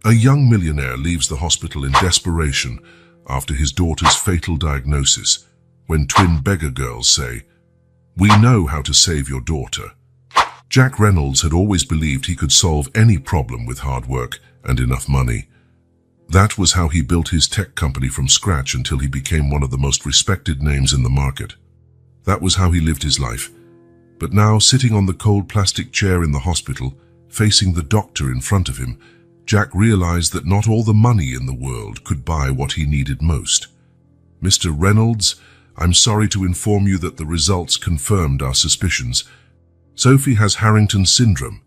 A young millionaire leaves the hospital in desperation after his daughter's fatal diagnosis when twin beggar girls say, "We know how to save your daughter." Jack Reynolds had always believed he could solve any problem with hard work and enough money. That was how he built his tech company from scratch until he became one of the most respected names in the market. That was how he lived his life. But now, sitting on the cold plastic chair in the hospital, facing the doctor in front of him, Jack realized that not all the money in the world could buy what he needed most. "Mr. Reynolds, I'm sorry to inform you that the results confirmed our suspicions. Sophie has Harrington syndrome."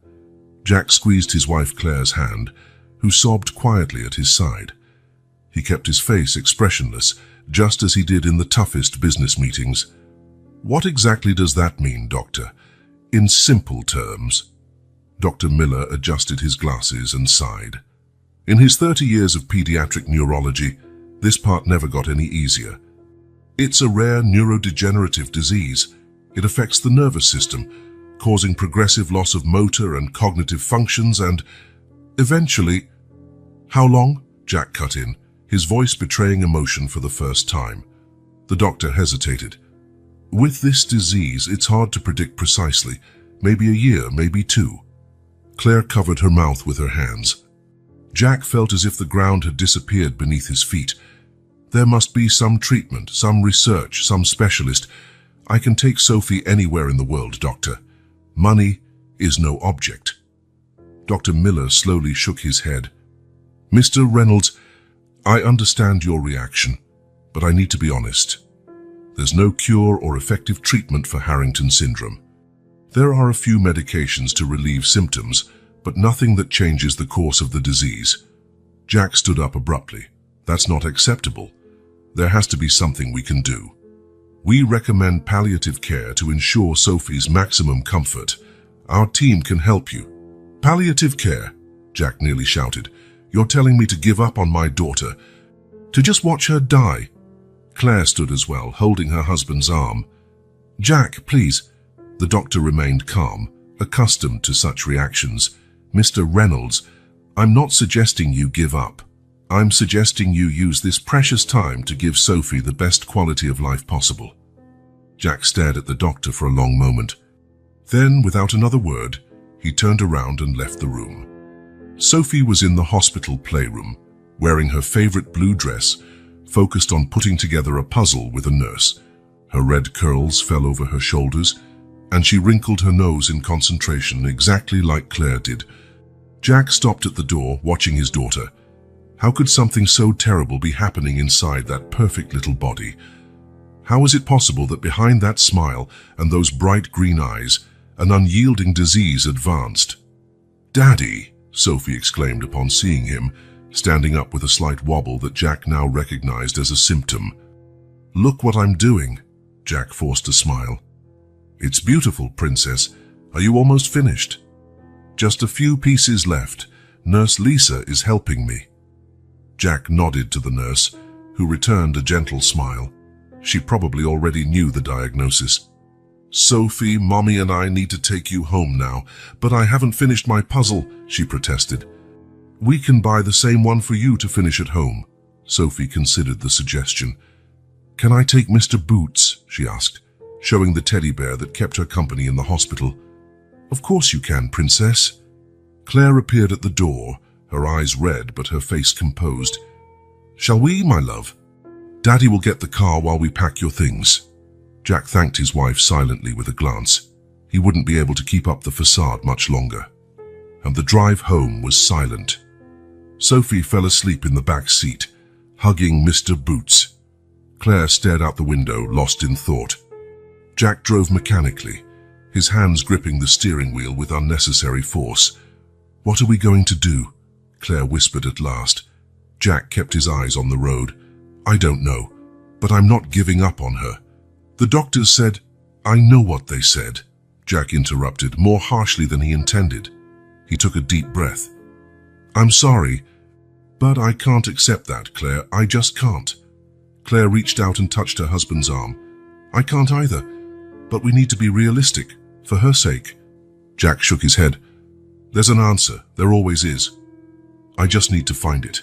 Jack squeezed his wife Claire's hand, who sobbed quietly at his side. He kept his face expressionless, just as he did in the toughest business meetings. "What exactly does that mean, Doctor? In simple terms." Dr. Miller adjusted his glasses and sighed. In his 30 years of pediatric neurology, this part never got any easier. It's a rare neurodegenerative disease. It affects the nervous system, causing progressive loss of motor and cognitive functions and, eventually— "How long?" Jack cut in, his voice betraying emotion for the first time. The doctor hesitated. "With this disease, it's hard to predict precisely. Maybe a year, maybe 2. Claire covered her mouth with her hands. Jack felt as if the ground had disappeared beneath his feet. "There must be some treatment, some research, some specialist. I can take Sophie anywhere in the world, Doctor. Money is no object." Dr. Miller slowly shook his head. "Mr. Reynolds, I understand your reaction, but I need to be honest. There's no cure or effective treatment for Harrington syndrome. There are a few medications to relieve symptoms, but nothing that changes the course of the disease." Jack stood up abruptly. "That's not acceptable. There has to be something we can do. We recommend palliative care to ensure Sophie's maximum comfort. Our team can help you." "Palliative care?" Jack nearly shouted. "You're telling me to give up on my daughter? To just watch her die?" Claire stood as well, holding her husband's arm. "Jack, please." The doctor remained calm, accustomed to such reactions. "Mr. Reynolds, I'm not suggesting you give up. I'm suggesting you use this precious time to give Sophie the best quality of life possible." Jack stared at the doctor for a long moment. Then, without another word, he turned around and left the room. Sophie was in the hospital playroom, wearing her favorite blue dress, focused on putting together a puzzle with a nurse. Her red curls fell over her shoulders, and she wrinkled her nose in concentration exactly like Claire did. Jack stopped at the door, watching his daughter. How could something so terrible be happening inside that perfect little body? How was it possible that behind that smile and those bright green eyes, an unyielding disease advanced? "Daddy!" Sophie exclaimed upon seeing him, standing up with a slight wobble that Jack now recognized as a symptom. "Look what I'm doing." Jack forced a smile. "It's beautiful, Princess. Are you almost finished?" "Just a few pieces left. Nurse Lisa is helping me." Jack nodded to the nurse, who returned a gentle smile. She probably already knew the diagnosis. "Sophie, Mommy and I need to take you home now, but I haven't finished my puzzle," she protested. "We can buy the same one for you to finish at home." Sophie considered the suggestion. "Can I take Mr. Boots?" she asked, showing the teddy bear that kept her company in the hospital. "Of course you can, Princess." Claire appeared at the door, her eyes red but her face composed. "Shall we, my love? Daddy will get the car while we pack your things." Jack thanked his wife silently with a glance. He wouldn't be able to keep up the facade much longer. And the drive home was silent. Sophie fell asleep in the back seat, hugging Mr. Boots. Claire stared out the window, lost in thought. Jack drove mechanically, his hands gripping the steering wheel with unnecessary force. "What are we going to do?" Claire whispered at last. Jack kept his eyes on the road. "I don't know, but I'm not giving up on her. The doctors said—" "I know what they said," Jack interrupted, more harshly than he intended. He took a deep breath. "I'm sorry, but I can't accept that, Claire. I just can't." Claire reached out and touched her husband's arm. "I can't either, but we need to be realistic, for her sake." Jack shook his head. "There's an answer. There always is." I just need to find it."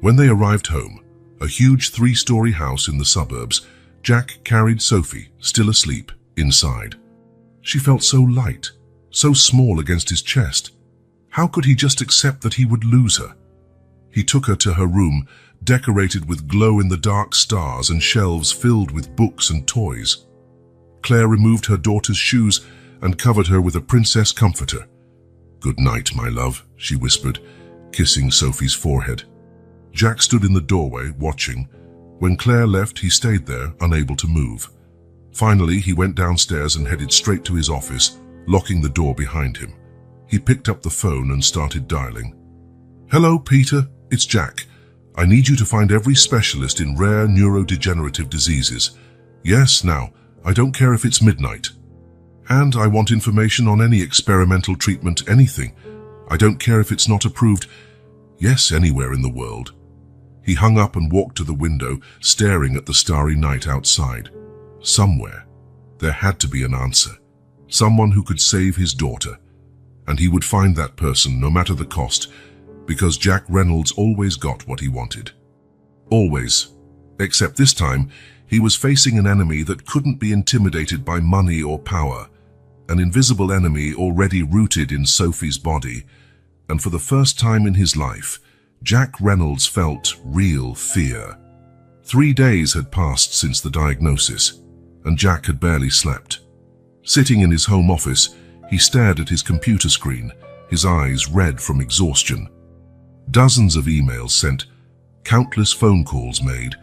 When they arrived home, a huge 3-story house in the suburbs, Jack carried Sophie, still asleep, inside. She felt so light, so small against his chest. How could he just accept that he would lose her? He took her to her room, decorated with glow-in-the-dark stars and shelves filled with books and toys. Claire removed her daughter's shoes and covered her with a princess comforter. "Good night, my love," she whispered, kissing Sophie's forehead. Jack stood in the doorway, watching. When Claire left, he stayed there, unable to move. Finally, he went downstairs and headed straight to his office, locking the door behind him. He picked up the phone and started dialing. "Hello, Peter, it's Jack. I need you to find every specialist in rare neurodegenerative diseases. Yes, now, I don't care if it's midnight. And I want information on any experimental treatment, anything. I don't care if it's not approved. Yes, anywhere in the world." He hung up and walked to the window, staring at the starry night outside. Somewhere, there had to be an answer. Someone who could save his daughter. And he would find that person, no matter the cost, because Jack Reynolds always got what he wanted. Always. Except this time, he was facing an enemy that couldn't be intimidated by money or power. An invisible enemy already rooted in Sophie's body. And for the first time in his life, Jack Reynolds felt real fear. 3 days had passed since the diagnosis, and Jack had barely slept. Sitting in his home office, he stared at his computer screen, his eyes red from exhaustion. Dozens of emails sent, countless phone calls made,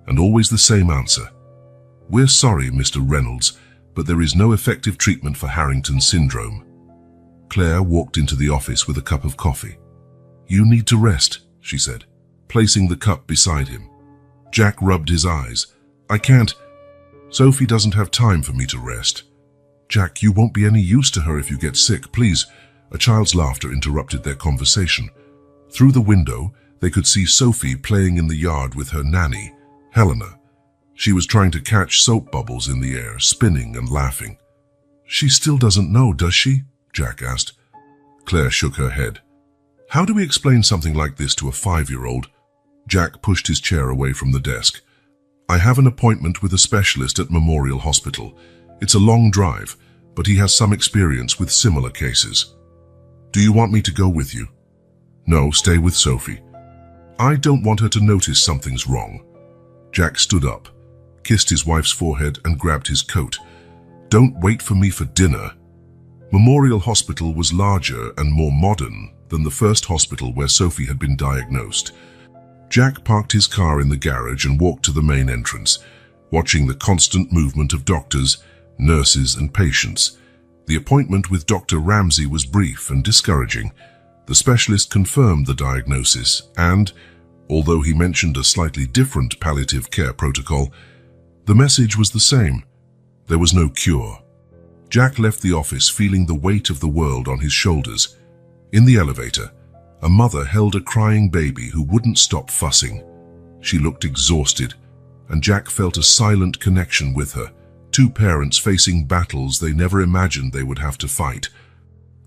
and always the same answer. "We're sorry, Mr. Reynolds, but there is no effective treatment for Harrington syndrome." Claire walked into the office with a cup of coffee. "You need to rest," she said, placing the cup beside him. Jack rubbed his eyes. "I can't. Sophie doesn't have time for me to rest." "Jack, you won't be any use to her if you get sick, please." A child's laughter interrupted their conversation. Through the window, they could see Sophie playing in the yard with her nanny, Helena. She was trying to catch soap bubbles in the air, spinning and laughing. "She still doesn't know, does she?" Jack asked. Claire shook her head. "How do we explain something like this to a 5-year-old? Jack pushed his chair away from the desk. "I have an appointment with a specialist at Memorial Hospital. It's a long drive, but he has some experience with similar cases. Do you want me to go with you?" "No, stay with Sophie. I don't want her to notice something's wrong." Jack stood up, kissed his wife's forehead and grabbed his coat. "Don't wait for me for dinner." Memorial Hospital was larger and more modern than the first hospital where Sophie had been diagnosed. Jack parked his car in the garage and walked to the main entrance, watching the constant movement of doctors, nurses and patients. The appointment with Dr. Ramsey was brief and discouraging. The specialist confirmed the diagnosis and, although he mentioned a slightly different palliative care protocol, the message was the same. There was no cure. Jack left the office feeling the weight of the world on his shoulders. In the elevator, a mother held a crying baby who wouldn't stop fussing. She looked exhausted, and Jack felt a silent connection with her, two parents facing battles they never imagined they would have to fight.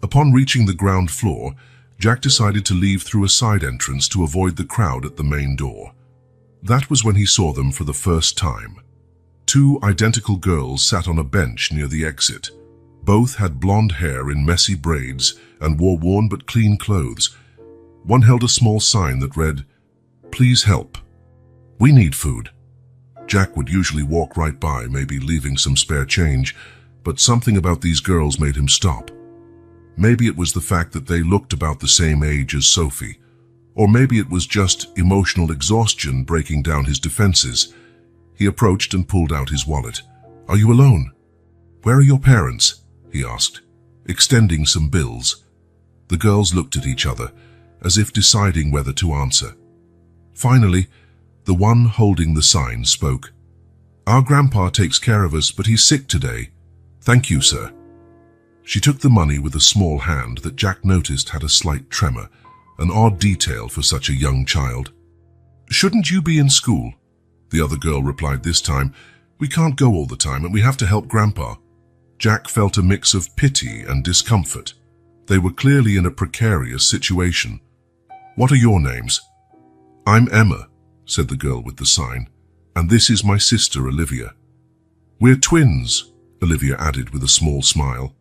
Upon reaching the ground floor, Jack decided to leave through a side entrance to avoid the crowd at the main door. That was when he saw them for the first time. Two identical girls sat on a bench near the exit. Both had blonde hair in messy braids and wore worn but clean clothes. One held a small sign that read, "Please help. We need food." Jack would usually walk right by, maybe leaving some spare change, but something about these girls made him stop. Maybe it was the fact that they looked about the same age as Sophie, or maybe it was just emotional exhaustion breaking down his defenses. He approached and pulled out his wallet. "Are you alone?" "Where are your parents?" he asked, extending some bills. The girls looked at each other, as if deciding whether to answer. Finally, the one holding the sign spoke. "Our grandpa takes care of us, but he's sick today. Thank you, sir." She took the money with a small hand that Jack noticed had a slight tremor, an odd detail for such a young child. "Shouldn't you be in school?" The other girl replied this time. "We can't go all the time, and we have to help Grandpa." Jack felt a mix of pity and discomfort. They were clearly in a precarious situation. What are your names? I'm Emma, said the girl with the sign, and this is my sister Olivia. We're twins, Olivia added with a small smile.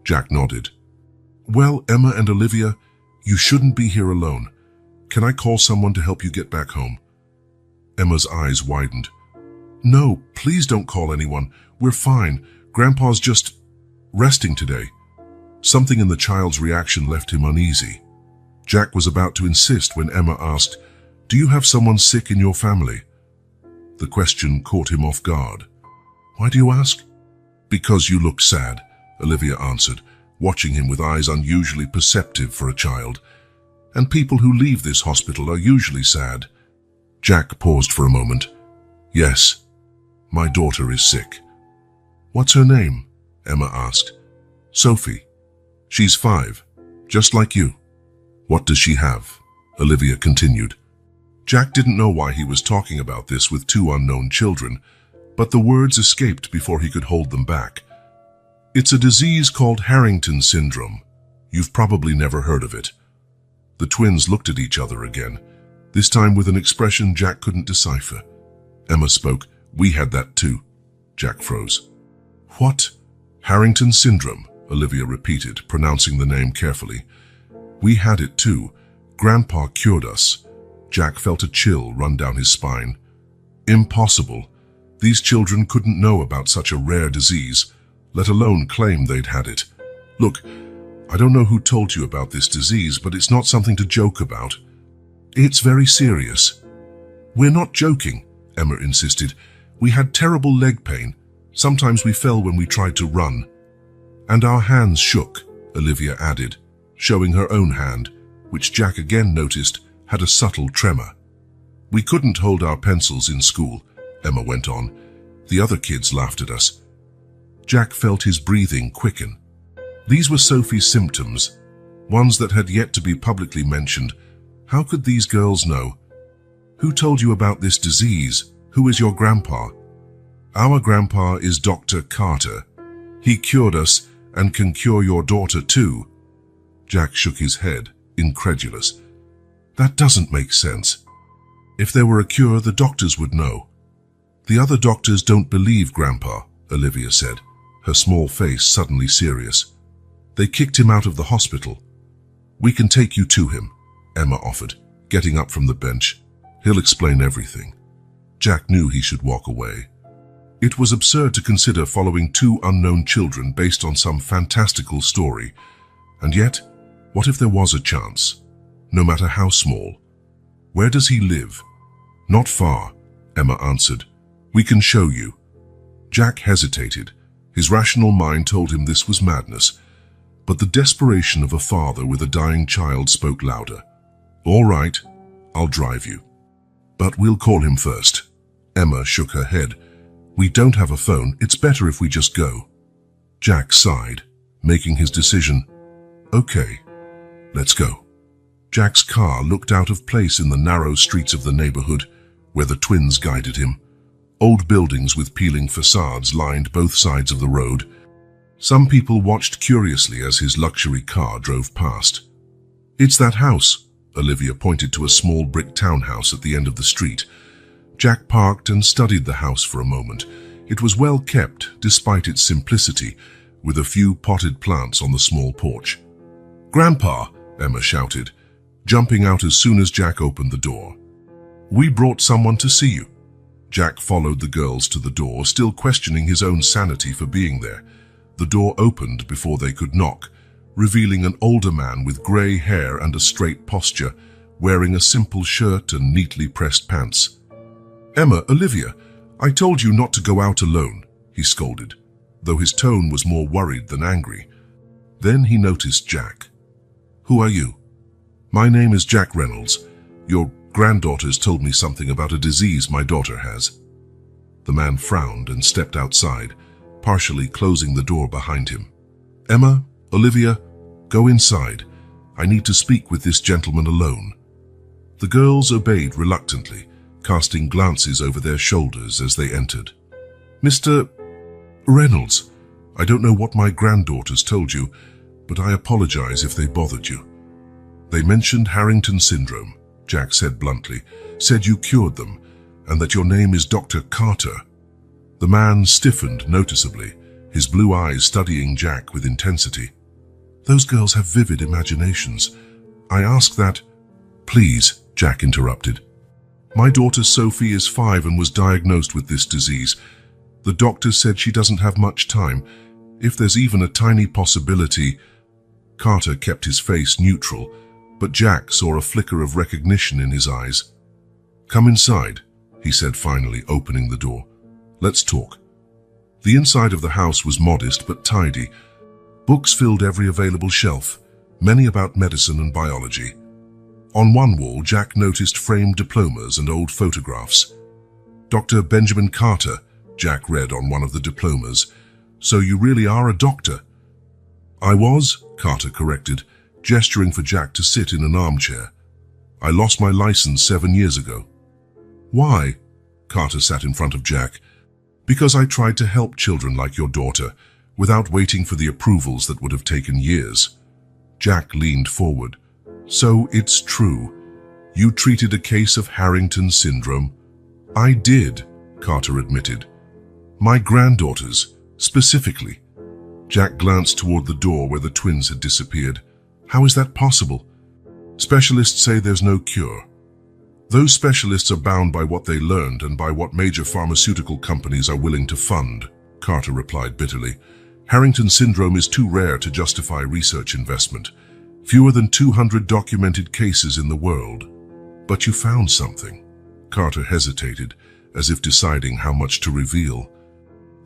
Jack nodded. Well, Emma and Olivia, you shouldn't be here alone. Can I call someone to help you get back home? Emma's eyes widened. No, please don't call anyone. We're fine. Grandpa's just resting today. Something in the child's reaction left him uneasy. Jack was about to insist when Emma asked, Do you have someone sick in your family? The question caught him off guard. Why do you ask? Because you look sad, Olivia answered, watching him with eyes unusually perceptive for a child. And people who leave this hospital are usually sad. Jack paused for a moment. Yes, my daughter is sick. What's her name? Emma asked. Sophie. She's 5, just like you. What does she have? Olivia continued. Jack didn't know why he was talking about this with 2 unknown children, but the words escaped before he could hold them back. It's a disease called Harrington syndrome. You've probably never heard of it. The twins looked at each other again, this time with an expression Jack couldn't decipher. Emma spoke. We had that too. Jack froze. What? Harrington syndrome, Olivia repeated, pronouncing the name carefully. We had it too. Grandpa cured us. Jack felt a chill run down his spine. Impossible. These children couldn't know about such a rare disease, let alone claim they'd had it. Look, I don't know who told you about this disease, but it's not something to joke about. It's very serious. We're not joking, Emma insisted. We had terrible leg pain. Sometimes we fell when we tried to run. And our hands shook, Olivia added, showing her own hand, which Jack again noticed had a subtle tremor. We couldn't hold our pencils in school, Emma went on. The other kids laughed at us. Jack felt his breathing quicken. These were Sophie's symptoms, ones that had yet to be publicly mentioned. How could these girls know? Who told you about this disease? Who is your grandpa? Our grandpa is Dr. Carter. He cured us and can cure your daughter too. Jack shook his head, incredulous. That doesn't make sense. If there were a cure, the doctors would know. The other doctors don't believe Grandpa, Olivia said, her small face suddenly serious. They kicked him out of the hospital. We can take you to him, Emma offered, getting up from the bench. He'll explain everything. Jack knew he should walk away. It was absurd to consider following 2 unknown children based on some fantastical story. And yet, what if there was a chance? No matter how small. Where does he live? Not far, Emma answered. We can show you. Jack hesitated. His rational mind told him this was madness. But the desperation of a father with a dying child spoke louder. All right, I'll drive you. But we'll call him first. Emma shook her head. We don't have a phone. It's better if we just go. Jack sighed, making his decision. Okay, let's go. Jack's car looked out of place in the narrow streets of the neighborhood, where the twins guided him. Old buildings with peeling facades lined both sides of the road. Some people watched curiously as his luxury car drove past. It's that house, Olivia pointed to a small brick townhouse at the end of the street. Jack parked and studied the house for a moment. It was well kept, despite its simplicity, with a few potted plants on the small porch. Grandpa, Emma shouted, jumping out as soon as Jack opened the door. We brought someone to see you. Jack followed the girls to the door, still questioning his own sanity for being there. The door opened before they could knock, revealing an older man with grey hair and a straight posture, wearing a simple shirt and neatly pressed pants. Emma, Olivia, I told you not to go out alone, he scolded, though his tone was more worried than angry. Then he noticed Jack. Who are you? My name is Jack Reynolds. Your granddaughters told me something about a disease my daughter has. The man frowned and stepped outside, partially closing the door behind him. Emma, Olivia, go inside. I need to speak with this gentleman alone. The girls obeyed reluctantly, casting glances over their shoulders as they entered. Mr. Reynolds, I don't know what my granddaughters told you, but I apologize if they bothered you. They mentioned Harrington syndrome, Jack said bluntly, said you cured them, and that your name is Dr. Carter. The man stiffened noticeably, his blue eyes studying Jack with intensity. Those girls have vivid imaginations. I ask that... Please, Jack interrupted. My daughter Sophie is 5 and was diagnosed with this disease. The doctor said she doesn't have much time. If there's even a tiny possibility... Carter kept his face neutral, but Jack saw a flicker of recognition in his eyes. Come inside, he said finally, opening the door. Let's talk. The inside of the house was modest but tidy. Books filled every available shelf, many about medicine and biology. On one wall, Jack noticed framed diplomas and old photographs. Dr. Benjamin Carter, Jack read on one of the diplomas. So you really are a doctor? I was, Carter corrected, gesturing for Jack to sit in an armchair. I lost my license 7 years ago. Why? Carter sat in front of Jack. Because I tried to help children like your daughter, without waiting for the approvals that would have taken years. Jack leaned forward. So it's true. You treated a case of Harrington syndrome. I did, Carter admitted. My granddaughters, specifically. Jack glanced toward the door where the twins had disappeared. How is that possible? Specialists say there's no cure. Those specialists are bound by what they learned and by what major pharmaceutical companies are willing to fund, Carter replied bitterly. Harrington syndrome is too rare to justify research investment. Fewer than 200 documented cases in the world. But you found something. Carter hesitated, as if deciding how much to reveal.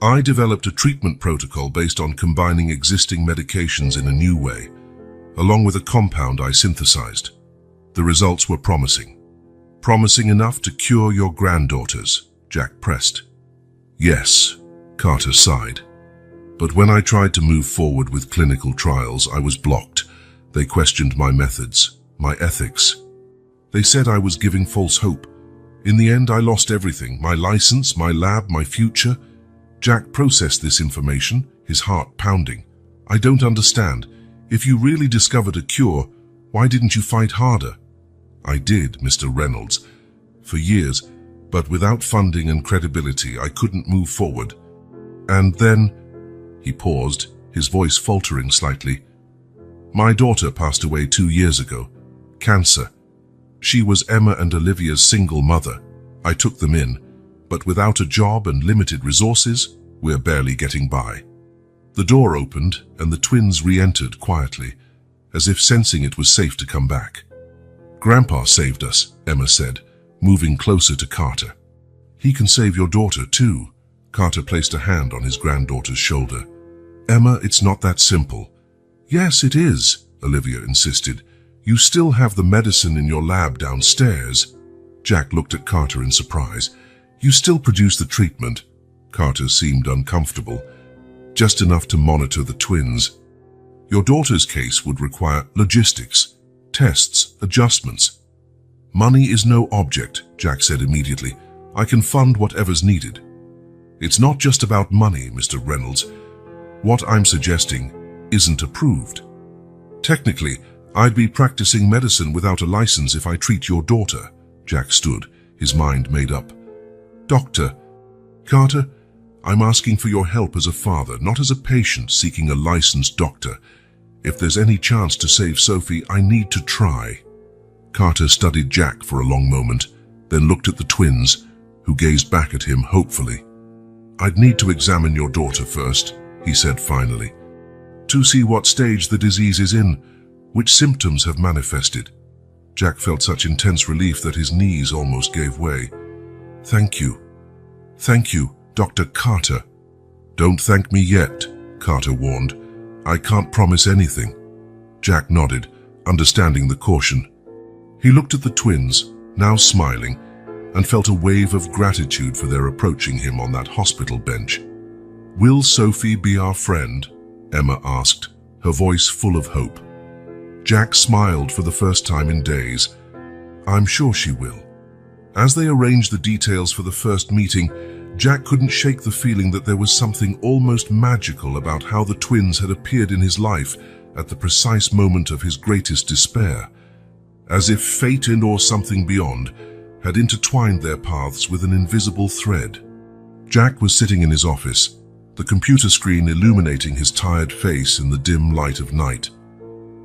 I developed a treatment protocol based on combining existing medications in a new way, along with a compound I synthesized. The results were promising. Promising enough to cure your granddaughters, Jack pressed. Yes, Carter sighed. But when I tried to move forward with clinical trials, I was blocked. They questioned my methods, my ethics. They said I was giving false hope. In the end, I lost everything, my license, my lab, my future. Jack processed this information, his heart pounding. I don't understand. If you really discovered a cure, why didn't you fight harder? I did, Mr. Reynolds, for years, but without funding and credibility, I couldn't move forward. And then, he paused, his voice faltering slightly. My daughter passed away 2 years ago. Cancer. She was Emma and Olivia's single mother. I took them in, but without a job and limited resources, we're barely getting by. The door opened and the twins re-entered quietly, as if sensing it was safe to come back. Grandpa saved us, Emma said, moving closer to Carter. He can save your daughter too. Carter placed a hand on his granddaughter's shoulder. Emma, it's not that simple. Yes, it is, Olivia insisted. You still have the medicine in your lab downstairs. Jack looked at Carter in surprise. You still produce the treatment. Carter seemed uncomfortable, just enough to monitor the twins. Your daughter's case would require logistics, tests, adjustments. Money is no object, Jack said immediately. I can fund whatever's needed. It's not just about money, Mr. Reynolds. What I'm suggesting isn't approved. Technically, I'd be practicing medicine without a license if I treat your daughter. Jack stood, his mind made up. Doctor, Carter, I'm asking for your help as a father, not as a patient seeking a licensed doctor. If there's any chance to save Sophie, I need to try. Carter studied Jack for a long moment, then looked at the twins, who gazed back at him hopefully. I'd need to examine your daughter first, he said finally, to see what stage the disease is in, which symptoms have manifested. Jack felt such intense relief that his knees almost gave way. Thank you. Thank you, Dr. Carter. Don't thank me yet, Carter warned. I can't promise anything. Jack nodded, understanding the caution. He looked at the twins, now smiling, and felt a wave of gratitude for their approaching him on that hospital bench. Will Sophie be our friend? Emma asked, her voice full of hope. Jack smiled for the first time in days. I'm sure she will. As they arranged the details for the first meeting, Jack couldn't shake the feeling that there was something almost magical about how the twins had appeared in his life at the precise moment of his greatest despair. as if fate and or something beyond had intertwined their paths with an invisible thread. Jack was sitting in his office, the computer screen illuminating his tired face in the dim light of night.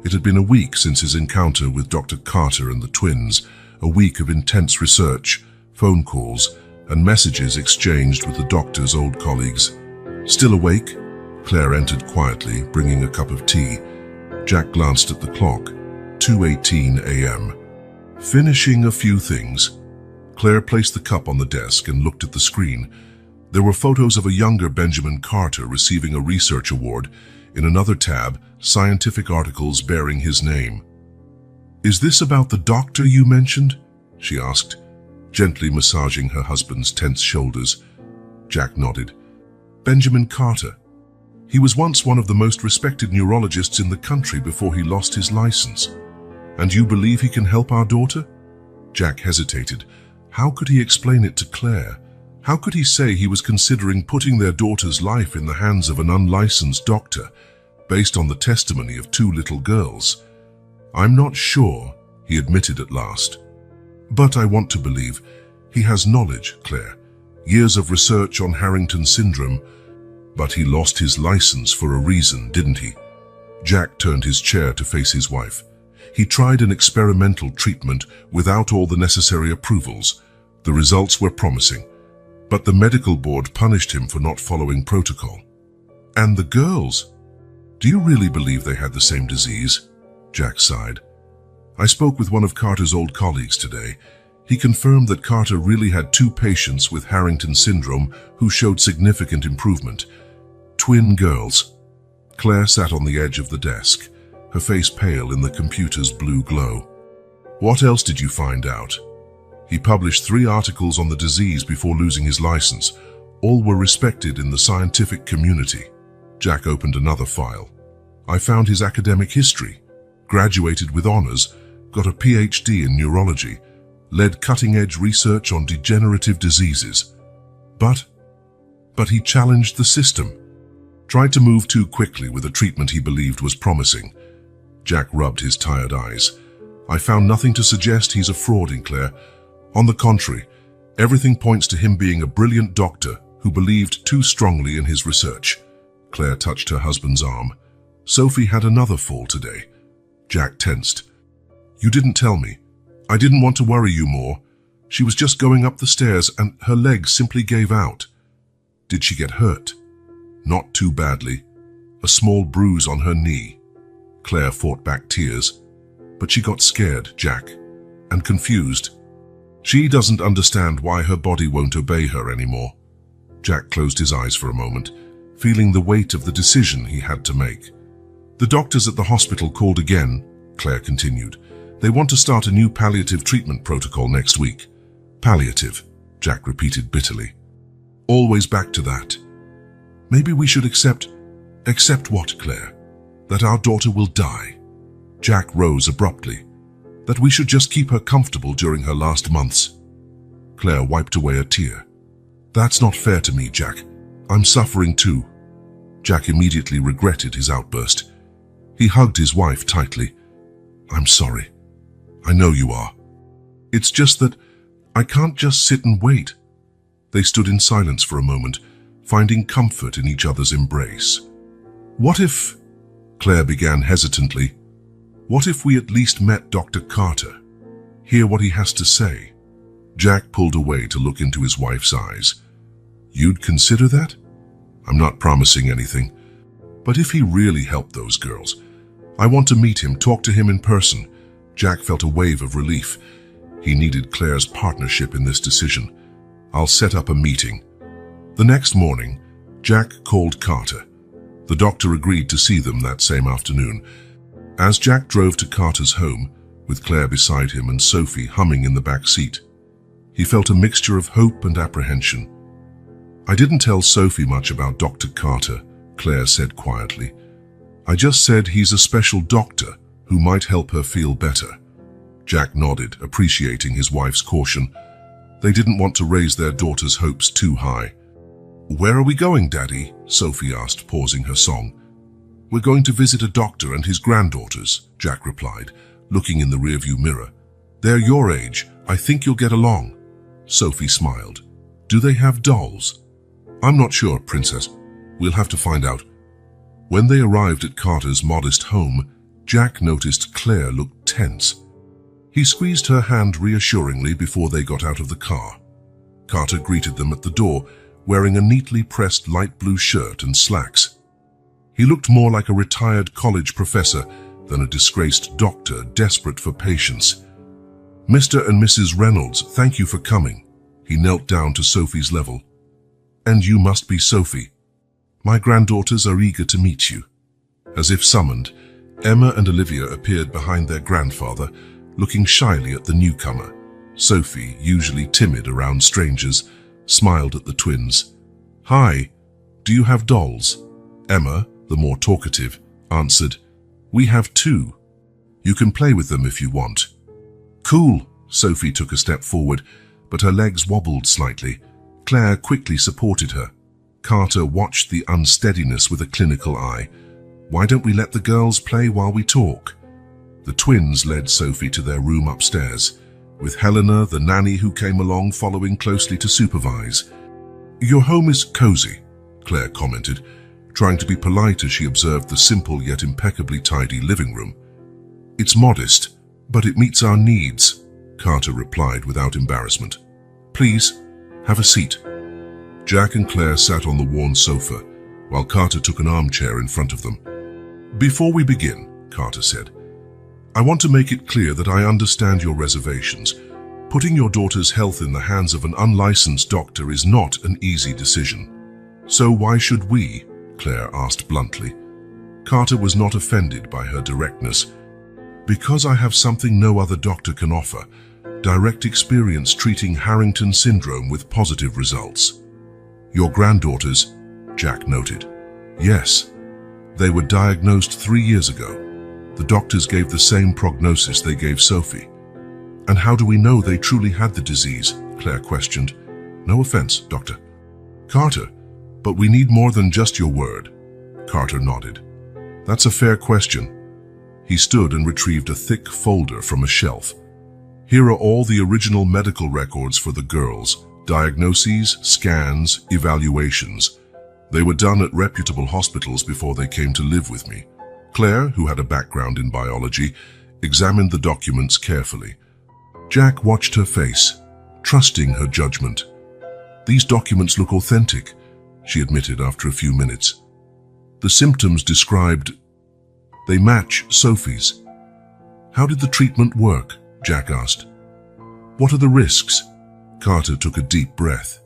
It had been a week since his encounter with Dr. Carter and the twins, a week of intense research, phone calls, and messages exchanged with the doctor's old colleagues. Still awake? Claire entered quietly, bringing a cup of tea. Jack glanced at the clock. 2:18 a.m. Finishing a few things. Claire placed the cup on the desk and looked at the screen. There were photos of a younger Benjamin Carter receiving a research award. In another tab, scientific articles bearing his name. "Is this about the doctor you mentioned?" she asked, gently massaging her husband's tense shoulders. Jack nodded. "Benjamin Carter. He was once one of the most respected neurologists in the country before he lost his license. And you believe he can help our daughter?" Jack hesitated. How could he explain it to Claire? How could he say he was considering putting their daughter's life in the hands of an unlicensed doctor, based on the testimony of two little girls? "I'm not sure," he admitted at last. "But I want to believe he has knowledge, Claire. Years of research on Harrington syndrome. But he lost his license for a reason, didn't he?" Jack turned his chair to face his wife. He tried an experimental treatment without all the necessary approvals. The results were promising, but the medical board punished him for not following protocol. "And the girls? Do you really believe they had the same disease?" Jack sighed. "I spoke with one of Carter's old colleagues today. He confirmed that Carter really had two patients with Harrington syndrome who showed significant improvement. Twin girls." Claire sat on the edge of the desk, her face pale in the computer's blue glow. "What else did you find out?" "He published 3 articles on the disease before losing his license. All were respected in the scientific community." Jack opened another file. "I found his academic history. Graduated with honors, got a PhD in neurology, led cutting-edge research on degenerative diseases. But he challenged the system. Tried to move too quickly with a treatment he believed was promising." Jack rubbed his tired eyes. "I found nothing to suggest he's a fraud, Claire. On the contrary, everything points to him being a brilliant doctor who believed too strongly in his research." Claire touched her husband's arm. "Sophie had another fall today." Jack tensed. "You didn't tell me. I didn't want to worry you more. She was just going up the stairs and her legs simply gave out." "Did she get hurt?" "Not too badly. A small bruise on her knee." Claire fought back tears. "But she got scared, Jack, and confused. She doesn't understand why her body won't obey her anymore." Jack closed his eyes for a moment, feeling the weight of the decision he had to make. "The doctors at the hospital called again," Claire continued. "They want to start a new palliative treatment protocol next week." "Palliative," Jack repeated bitterly. "Always back to that. Maybe we should accept what, Claire? That our daughter will die?" Jack rose abruptly. "That we should just keep her comfortable during her last months?" Claire wiped away a tear. "That's not fair to me, Jack. I'm suffering too." Jack immediately regretted his outburst. He hugged his wife tightly. "I'm sorry. I know you are. It's just that I can't just sit and wait." They stood in silence for a moment, finding comfort in each other's embrace. "What if," Claire began hesitantly, "what if we at least met Dr. Carter? Hear what he has to say?" Jack pulled away to look into his wife's eyes. "You'd consider that?" "I'm not promising anything. But if he really helped those girls, I want to meet him, talk to him in person." Jack felt a wave of relief. He needed Claire's partnership in this decision. "I'll set up a meeting." The next morning, Jack called Carter. The doctor agreed to see them that same afternoon. As Jack drove to Carter's home, with Claire beside him and Sophie humming in the back seat, he felt a mixture of hope and apprehension. "I didn't tell Sophie much about Dr. Carter," Claire said quietly. "I just said he's a special doctor who might help her feel better." Jack nodded, appreciating his wife's caution. They didn't want to raise their daughter's hopes too high. "Where are we going, Daddy?" Sophie asked, pausing her song. "We're going to visit a doctor and his granddaughters," Jack replied, looking in the rearview mirror. "They're your age. I think you'll get along." Sophie smiled. "Do they have dolls?" "I'm not sure, Princess. We'll have to find out." When they arrived at Carter's modest home, Jack noticed Claire looked tense. He squeezed her hand reassuringly before they got out of the car. Carter greeted them at the door, wearing a neatly pressed light blue shirt and slacks. He looked more like a retired college professor than a disgraced doctor desperate for patients. "Mr. and Mrs. Reynolds, thank you for coming." He knelt down to Sophie's level. "And you must be Sophie. My granddaughters are eager to meet you." As if summoned, Emma and Olivia appeared behind their grandfather, looking shyly at the newcomer. Sophie, usually timid around strangers, smiled at the twins. "Hi, do you have dolls?" Emma, the more talkative, answered, "We have 2. You can play with them if you want." "Cool." Sophie took a step forward, but her legs wobbled slightly. Claire quickly supported her. Carter watched the unsteadiness with a clinical eye. "Why don't we let the girls play while we talk?" The twins led Sophie to their room upstairs, with Helena, the nanny who came along, following closely to supervise. "Your home is cozy," Claire commented, trying to be polite as she observed the simple yet impeccably tidy living room. "It's modest, but it meets our needs," Carter replied without embarrassment. "Please, have a seat." Jack and Claire sat on the worn sofa, while Carter took an armchair in front of them. "Before we begin," Carter said, "I want to make it clear that I understand your reservations. Putting your daughter's health in the hands of an unlicensed doctor is not an easy decision." "So why should we?" Claire asked bluntly. Carter was not offended by her directness. "Because I have something no other doctor can offer, direct experience treating Harrington syndrome with positive results." "Your granddaughters," Jack noted. "Yes, they were diagnosed 3 years ago. The doctors gave the same prognosis they gave Sophie." "And how do we know they truly had the disease?" Claire questioned. "No offense, Doctor." "Carter, but we need more than just your word." Carter nodded. "That's a fair question." He stood and retrieved a thick folder from a shelf. "Here are all the original medical records for the girls, diagnoses, scans, evaluations. They were done at reputable hospitals before they came to live with me." Claire, who had a background in biology, examined the documents carefully. Jack watched her face, trusting her judgment. "These documents look authentic," she admitted after a few minutes. "The symptoms described, they match Sophie's." "How did the treatment work?" Jack asked. "What are the risks?" Carter took a deep breath.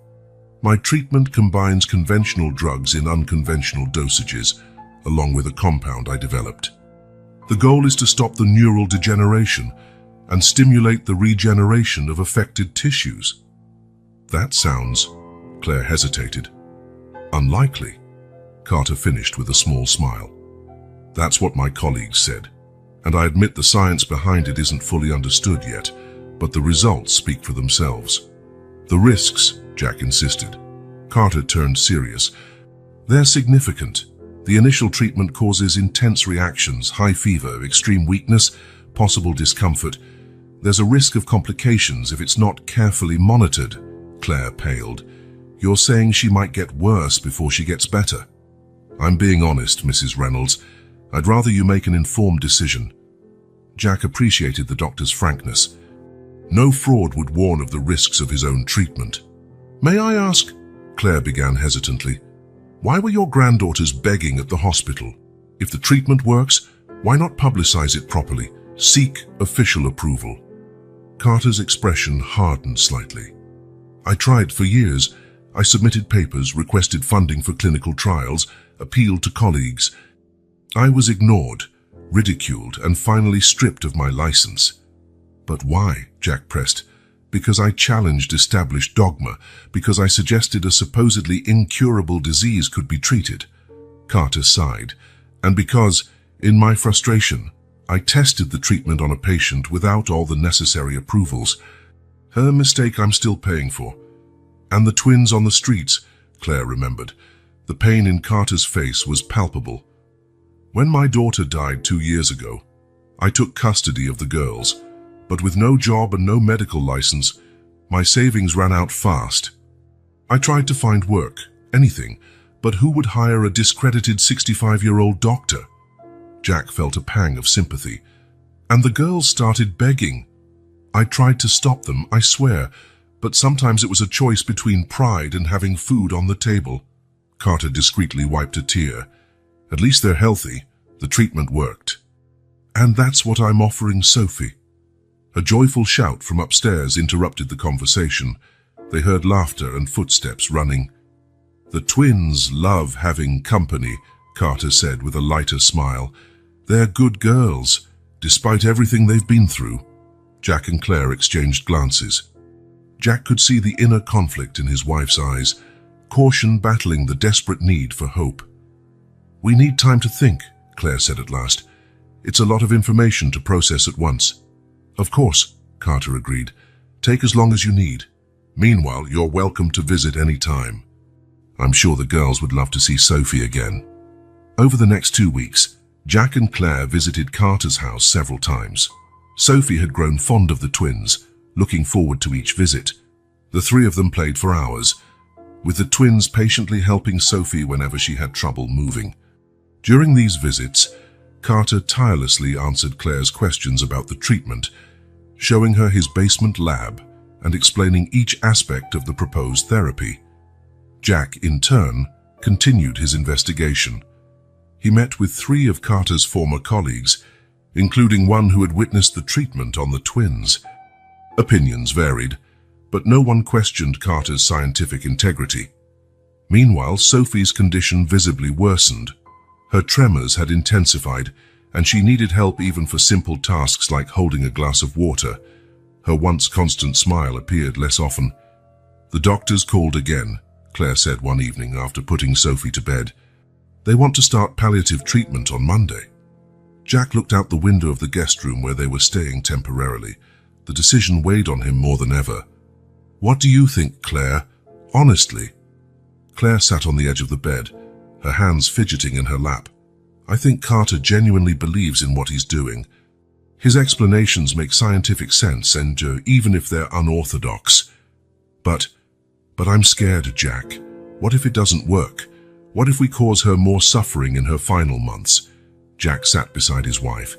"My treatment combines conventional drugs in unconventional dosages, along with a compound I developed. The goal is to stop the neural degeneration and stimulate the regeneration of affected tissues." "That sounds," Claire hesitated, "unlikely." Carter finished with a small smile. "That's what my colleagues said, and I admit the science behind it isn't fully understood yet, but the results speak for themselves." "The risks," Jack insisted. Carter turned serious. "They're significant. The initial treatment causes intense reactions, high fever, extreme weakness, possible discomfort. There's a risk of complications if it's not carefully monitored." Claire paled. "You're saying she might get worse before she gets better?" "I'm being honest, Mrs. Reynolds. I'd rather you make an informed decision." Jack appreciated the doctor's frankness. No fraud would warn of the risks of his own treatment. "May I ask," Claire began hesitantly, "why were your granddaughters begging at the hospital? If the treatment works, why not publicize it properly? Seek official approval." Carter's expression hardened slightly. "I tried for years. I submitted papers, requested funding for clinical trials, appealed to colleagues. I was ignored, ridiculed, and finally stripped of my license." "But why?" Jack pressed. "Because I challenged established dogma, because I suggested a supposedly incurable disease could be treated." Carter sighed. "And because, in my frustration, I tested the treatment on a patient without all the necessary approvals. Her mistake I'm still paying for. And the twins on the streets," Claire remembered. The pain in Carter's face was palpable. "When my daughter died 2 years ago, I took custody of the girls, but with no job and no medical license, my savings ran out fast. I tried to find work, anything, but who would hire a discredited 65-year-old doctor? Jack felt a pang of sympathy, and the girls started begging. I tried to stop them, I swear, but sometimes it was a choice between pride and having food on the table. Carter discreetly wiped a tear. At least they're healthy. The treatment worked. And that's what I'm offering Sophie. A joyful shout from upstairs interrupted the conversation. They heard laughter and footsteps running. The twins love having company, Carter said with a lighter smile. They're good girls, despite everything they've been through. Jack and Claire exchanged glances. Jack could see the inner conflict in his wife's eyes, caution battling the desperate need for hope. We need time to think, Claire said at last. It's a lot of information to process at once. Of course, Carter agreed. Take as long as you need. Meanwhile, you're welcome to visit any time. I'm sure the girls would love to see Sophie again. Over the next 2 weeks, Jack and Claire visited Carter's house several times. Sophie had grown fond of the twins, looking forward to each visit. The three of them played for hours, with the twins patiently helping Sophie whenever she had trouble moving. During these visits, Carter tirelessly answered Claire's questions about the treatment, showing her his basement lab and explaining each aspect of the proposed therapy. Jack, in turn, continued his investigation. He met with 3 of Carter's former colleagues, including one who had witnessed the treatment on the twins. Opinions varied, but no one questioned Carter's scientific integrity. Meanwhile, Sophie's condition visibly worsened. Her tremors had intensified, and she needed help even for simple tasks like holding a glass of water. Her once constant smile appeared less often. The doctors called again, Claire said one evening after putting Sophie to bed. They want to start palliative treatment on Monday. Jack looked out the window of the guest room where they were staying temporarily. The decision weighed on him more than ever. What do you think, Claire? Honestly. Claire sat on the edge of the bed, her hands fidgeting in her lap. I think Carter genuinely believes in what he's doing. His explanations make scientific sense, and even if they're unorthodox. But I'm scared, Jack. What if it doesn't work? What if we cause her more suffering in her final months? Jack sat beside his wife.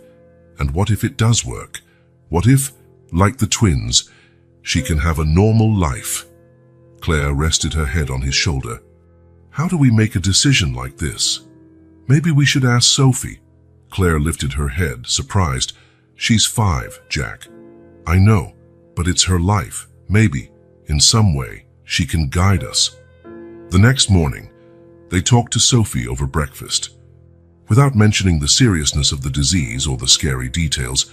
And what if it does work? What if, like the twins, she can have a normal life? Claire rested her head on his shoulder. How do we make a decision like this? Maybe we should ask Sophie. Claire lifted her head, surprised. She's 5, Jack. I know, but it's her life. Maybe, in some way, she can guide us. The next morning, they talked to Sophie over breakfast. Without mentioning the seriousness of the disease or the scary details,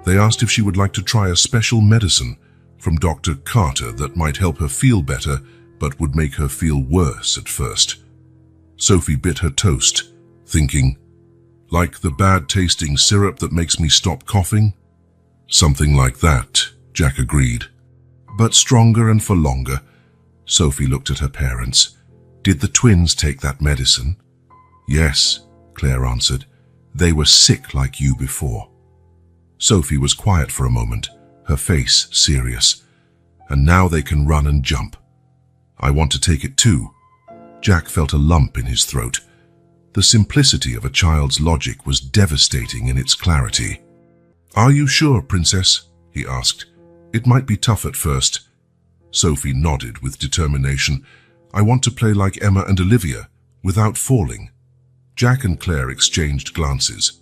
they asked if she would like to try a special medicine from Dr. Carter that might help her feel better but would make her feel worse at first. Sophie bit her toast, thinking, like the bad-tasting syrup that makes me stop coughing? Something like that, Jack agreed. But stronger and for longer. Sophie looked at her parents. Did the twins take that medicine? Yes, Claire answered. They were sick like you before. Sophie was quiet for a moment, her face serious. And now they can run and jump. I want to take it too. Jack felt a lump in his throat. The simplicity of a child's logic was devastating in its clarity. Are you sure, Princess? He asked. It might be tough at first. Sophie nodded with determination. I want to play like Emma and Olivia, without falling. Jack and Claire exchanged glances.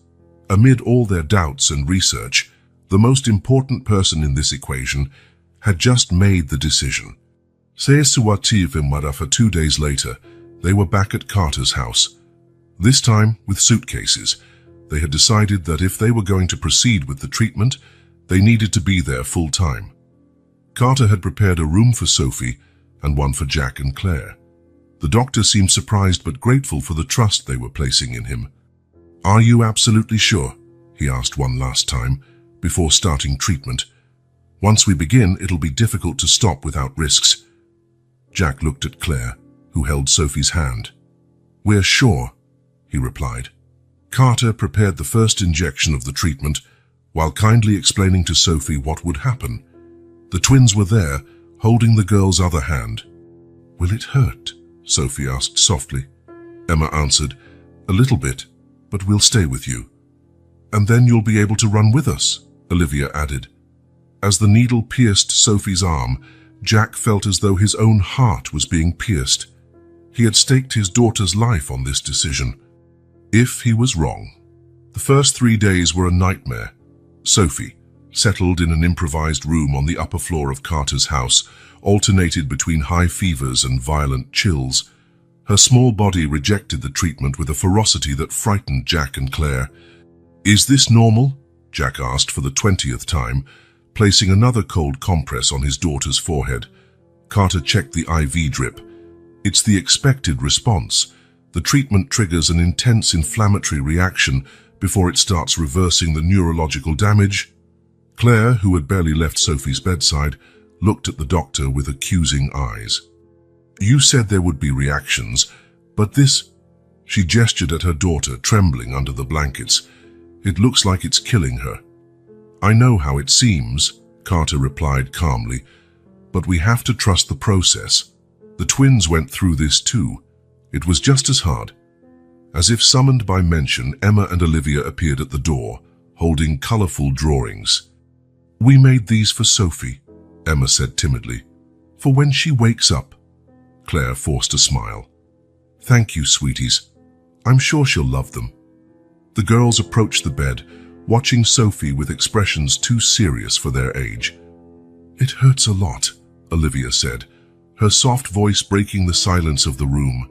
Amid all their doubts and research, the most important person in this equation had just made the decision. For 2 days later, they were back at Carter's house. This time with suitcases. They had decided that if they were going to proceed with the treatment, they needed to be there full time. Carter had prepared a room for Sophie and one for Jack and Claire. The doctor seemed surprised but grateful for the trust they were placing in him. Are you absolutely sure? He asked one last time before starting treatment. Once we begin, it'll be difficult to stop without risks. Jack looked at Claire, who held Sophie's hand. We're sure, he replied. Carter prepared the first injection of the treatment, while kindly explaining to Sophie what would happen. The twins were there, holding the girl's other hand. "Will it hurt?" Sophie asked softly. Emma answered, "A little bit, but we'll stay with you." "And then you'll be able to run with us," Olivia added. As the needle pierced Sophie's arm, Jack felt as though his own heart was being pierced. He had staked his daughter's life on this decision. If he was wrong. The first 3 days were a nightmare. Sophie, settled in an improvised room on the upper floor of Carter's house, alternated between high fevers and violent chills. Her small body rejected the treatment with a ferocity that frightened Jack and Claire. "Is this normal?" Jack asked for the 20th time, placing another cold compress on his daughter's forehead. Carter checked the IV drip. "It's the expected response. The treatment triggers an intense inflammatory reaction before it starts reversing the neurological damage." Claire, who had barely left Sophie's bedside, looked at the doctor with accusing eyes. "You said there would be reactions, but this—" She gestured at her daughter, trembling under the blankets. "It looks like it's killing her." "I know how it seems," Carter replied calmly, "but we have to trust the process. The twins went through this too. It was just as hard." As if summoned by mention, Emma and Olivia appeared at the door, holding colorful drawings. "We made these for Sophie," Emma said timidly, "for when she wakes up." Claire forced a smile. "Thank you, sweeties. I'm sure she'll love them." The girls approached the bed, watching Sophie with expressions too serious for their age. "It hurts a lot," Olivia said, her soft voice breaking the silence of the room.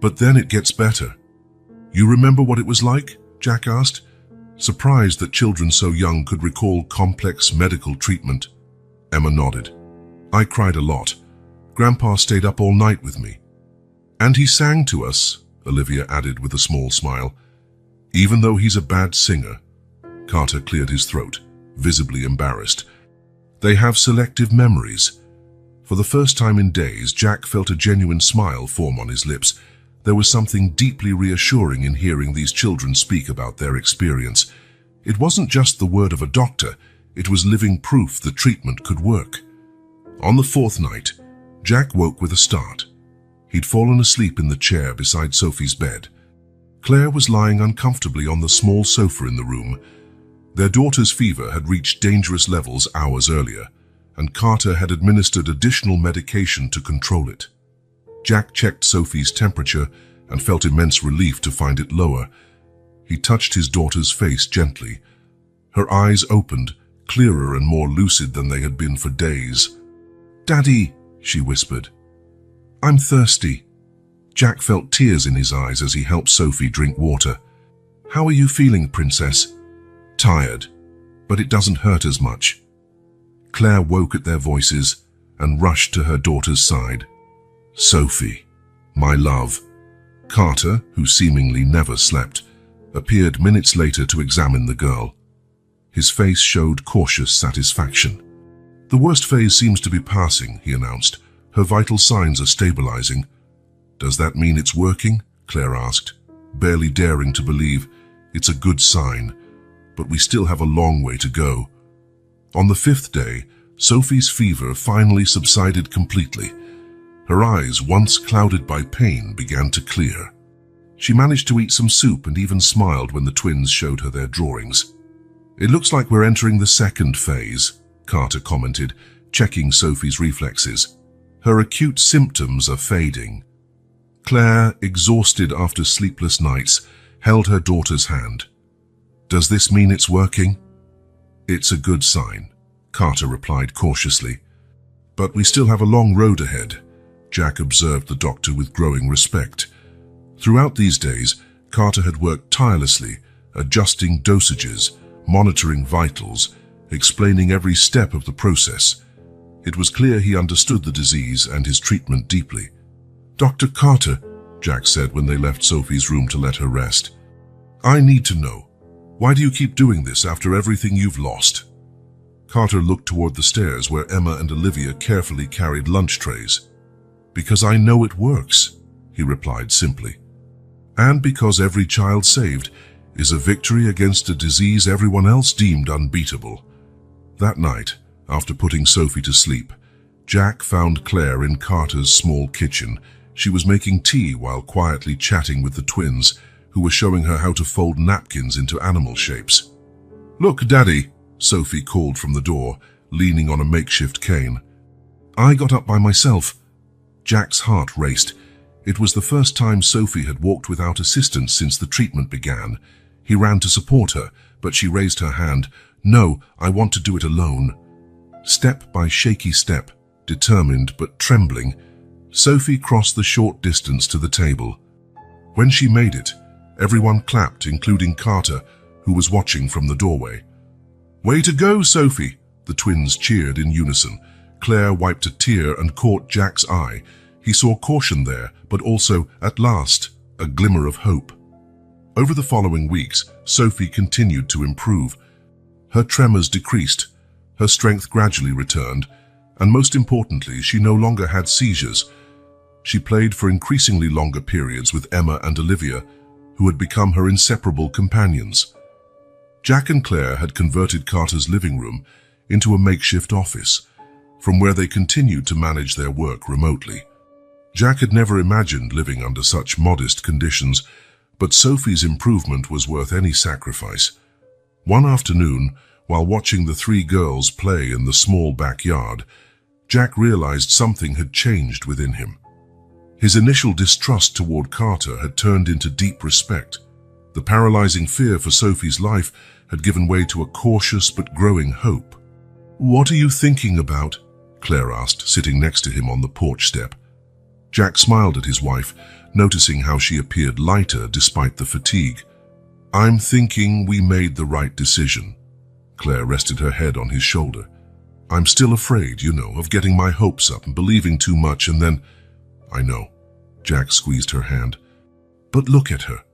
"But then it gets better." "You remember what it was like?" Jack asked, surprised that children so young could recall complex medical treatment. Emma nodded. "I cried a lot. Grandpa stayed up all night with me." "And he sang to us," Olivia added with a small smile. "Even though he's a bad singer." Carter cleared his throat, visibly embarrassed. "They have selective memories." For the first time in days, Jack felt a genuine smile form on his lips. There was something deeply reassuring in hearing these children speak about their experience. It wasn't just the word of a doctor, it was living proof the treatment could work. On the 4th night, Jack woke with a start. He'd fallen asleep in the chair beside Sophie's bed. Claire was lying uncomfortably on the small sofa in the room. Their daughter's fever had reached dangerous levels hours earlier, and Carter had administered additional medication to control it. Jack checked Sophie's temperature and felt immense relief to find it lower. He touched his daughter's face gently. Her eyes opened, clearer and more lucid than they had been for days. "Daddy," she whispered. "I'm thirsty." Jack felt tears in his eyes as he helped Sophie drink water. "How are you feeling, Princess?" "Tired, but it doesn't hurt as much." Claire woke at their voices and rushed to her daughter's side. "Sophie, my love." Carter, who seemingly never slept, appeared minutes later to examine the girl. His face showed cautious satisfaction. "The worst phase seems to be passing," he announced. "Her vital signs are stabilizing." "Does that mean it's working?" Claire asked, barely daring to believe. "It's a good sign, but we still have a long way to go." On the 5th day, Sophie's fever finally subsided completely. Her eyes, once clouded by pain, began to clear. She managed to eat some soup and even smiled when the twins showed her their drawings. "It looks like we're entering the 2nd phase," Carter commented, checking Sophie's reflexes. "Her acute symptoms are fading." Claire, exhausted after sleepless nights, held her daughter's hand. "Does this mean it's working?" "It's a good sign," Carter replied cautiously. "But we still have a long road ahead." Jack observed the doctor with growing respect. Throughout these days, Carter had worked tirelessly, adjusting dosages, monitoring vitals, explaining every step of the process. It was clear he understood the disease and his treatment deeply. "Dr. Carter," Jack said when they left Sophie's room to let her rest, "I need to know, why do you keep doing this after everything you've lost?" Carter looked toward the stairs where Emma and Olivia carefully carried lunch trays. "Because I know it works," he replied simply. "And because every child saved is a victory against a disease everyone else deemed unbeatable. That night, after putting Sophie to sleep, Jack found Claire in Carter's small kitchen. She was making tea while quietly chatting with the twins, who were showing her how to fold napkins into animal shapes. "Look, Daddy," Sophie called from the door, leaning on a makeshift cane. "I got up by myself." Jack's heart raced. It was the first time Sophie had walked without assistance since the treatment began. He ran to support her, but she raised her hand. "No, I want to do it alone." Step by shaky step, determined but trembling, Sophie crossed the short distance to the table. When she made it, everyone clapped, including Carter, who was watching from the doorway. "Way to go, Sophie!" The twins cheered in unison. Claire wiped a tear and caught Jack's eye. He saw caution there, but also, at last, a glimmer of hope. Over the following weeks, Sophie continued to improve. Her tremors decreased, her strength gradually returned, and most importantly, she no longer had seizures. She played for increasingly longer periods with Emma and Olivia, who had become her inseparable companions. Jack and Claire had converted Carter's living room into a makeshift office, from where they continued to manage their work remotely. Jack had never imagined living under such modest conditions, but Sophie's improvement was worth any sacrifice. One afternoon, while watching the three girls play in the small backyard, Jack realized something had changed within him. His initial distrust toward Carter had turned into deep respect. The paralyzing fear for Sophie's life had given way to a cautious but growing hope. "What are you thinking about?" Claire asked, sitting next to him on the porch step. Jack smiled at his wife, noticing how she appeared lighter despite the fatigue. "I'm thinking we made the right decision." Claire rested her head on his shoulder. "I'm still afraid, of getting my hopes up and believing too much and then—" "I know." Jack squeezed her hand. "But look at her."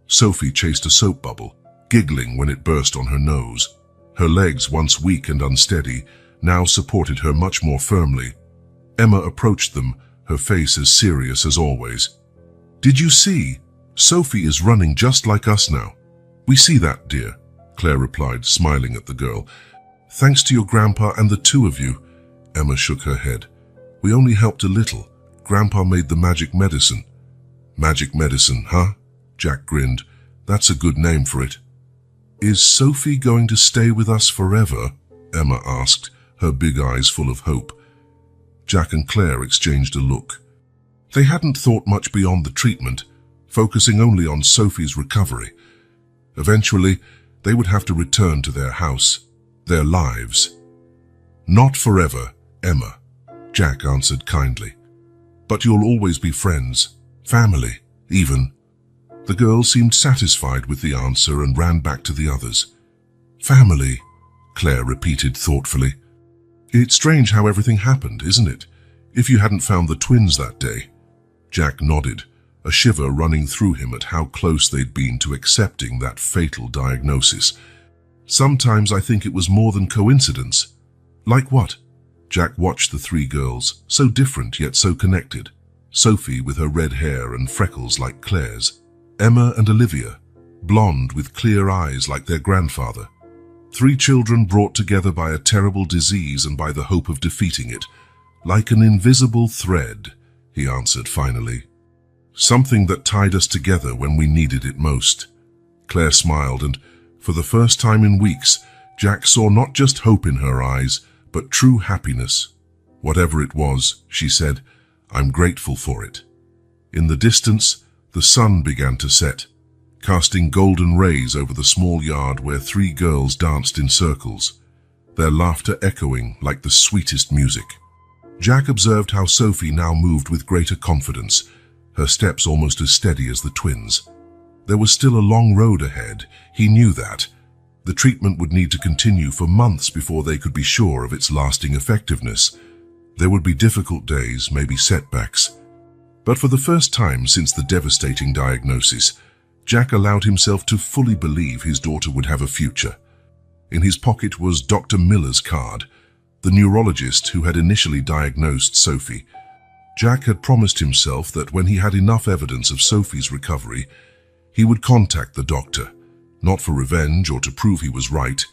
Sophie chased a soap bubble, giggling when it burst on her nose. Her legs, once weak and unsteady, now supported her much more firmly. Emma approached them, her face as serious as always. "Did you see? Sophie is running just like us now." "We see that, dear," Claire replied, smiling at the girl. "Thanks to your grandpa and the two of you." Emma shook her head. "We only helped a little. Grandpa made the magic medicine." "Magic medicine, huh?" Jack grinned. "That's a good name for it." "Is Sophie going to stay with us forever?" Emma asked, her big eyes full of hope. Jack and Claire exchanged a look. They hadn't thought much beyond the treatment, focusing only on Sophie's recovery. Eventually, they would have to return to their house, their lives. "Not forever, Emma," Jack answered kindly. "But you'll always be friends, family, even." The girl seemed satisfied with the answer and ran back to the others. "Family," Claire repeated thoughtfully. "It's strange how everything happened, isn't it? If you hadn't found the twins that day." Jack nodded, a shiver running through him at how close they'd been to accepting that fatal diagnosis. "Sometimes I think it was more than coincidence." "Like what?" Jack watched the three girls, so different yet so connected. Sophie with her red hair and freckles like Claire's. Emma and Olivia, blonde with clear eyes like their grandfather. Three children brought together by a terrible disease and by the hope of defeating it. "Like an invisible thread," he answered finally. "Something that tied us together when we needed it most." Claire smiled, and for the first time in weeks, Jack saw not just hope in her eyes, but true happiness. "Whatever it was," she said, "I'm grateful for it." In the distance, the sun began to set, casting golden rays over the small yard where three girls danced in circles, their laughter echoing like the sweetest music. Jack observed how Sophie now moved with greater confidence, her steps almost as steady as the twins. There was still a long road ahead, he knew that. The treatment would need to continue for months before they could be sure of its lasting effectiveness. There would be difficult days, maybe setbacks. But for the first time since the devastating diagnosis, Jack allowed himself to fully believe his daughter would have a future. In his pocket was Dr. Miller's card, the neurologist who had initially diagnosed Sophie. Jack had promised himself that when he had enough evidence of Sophie's recovery, he would contact the doctor, not for revenge or to prove he was right,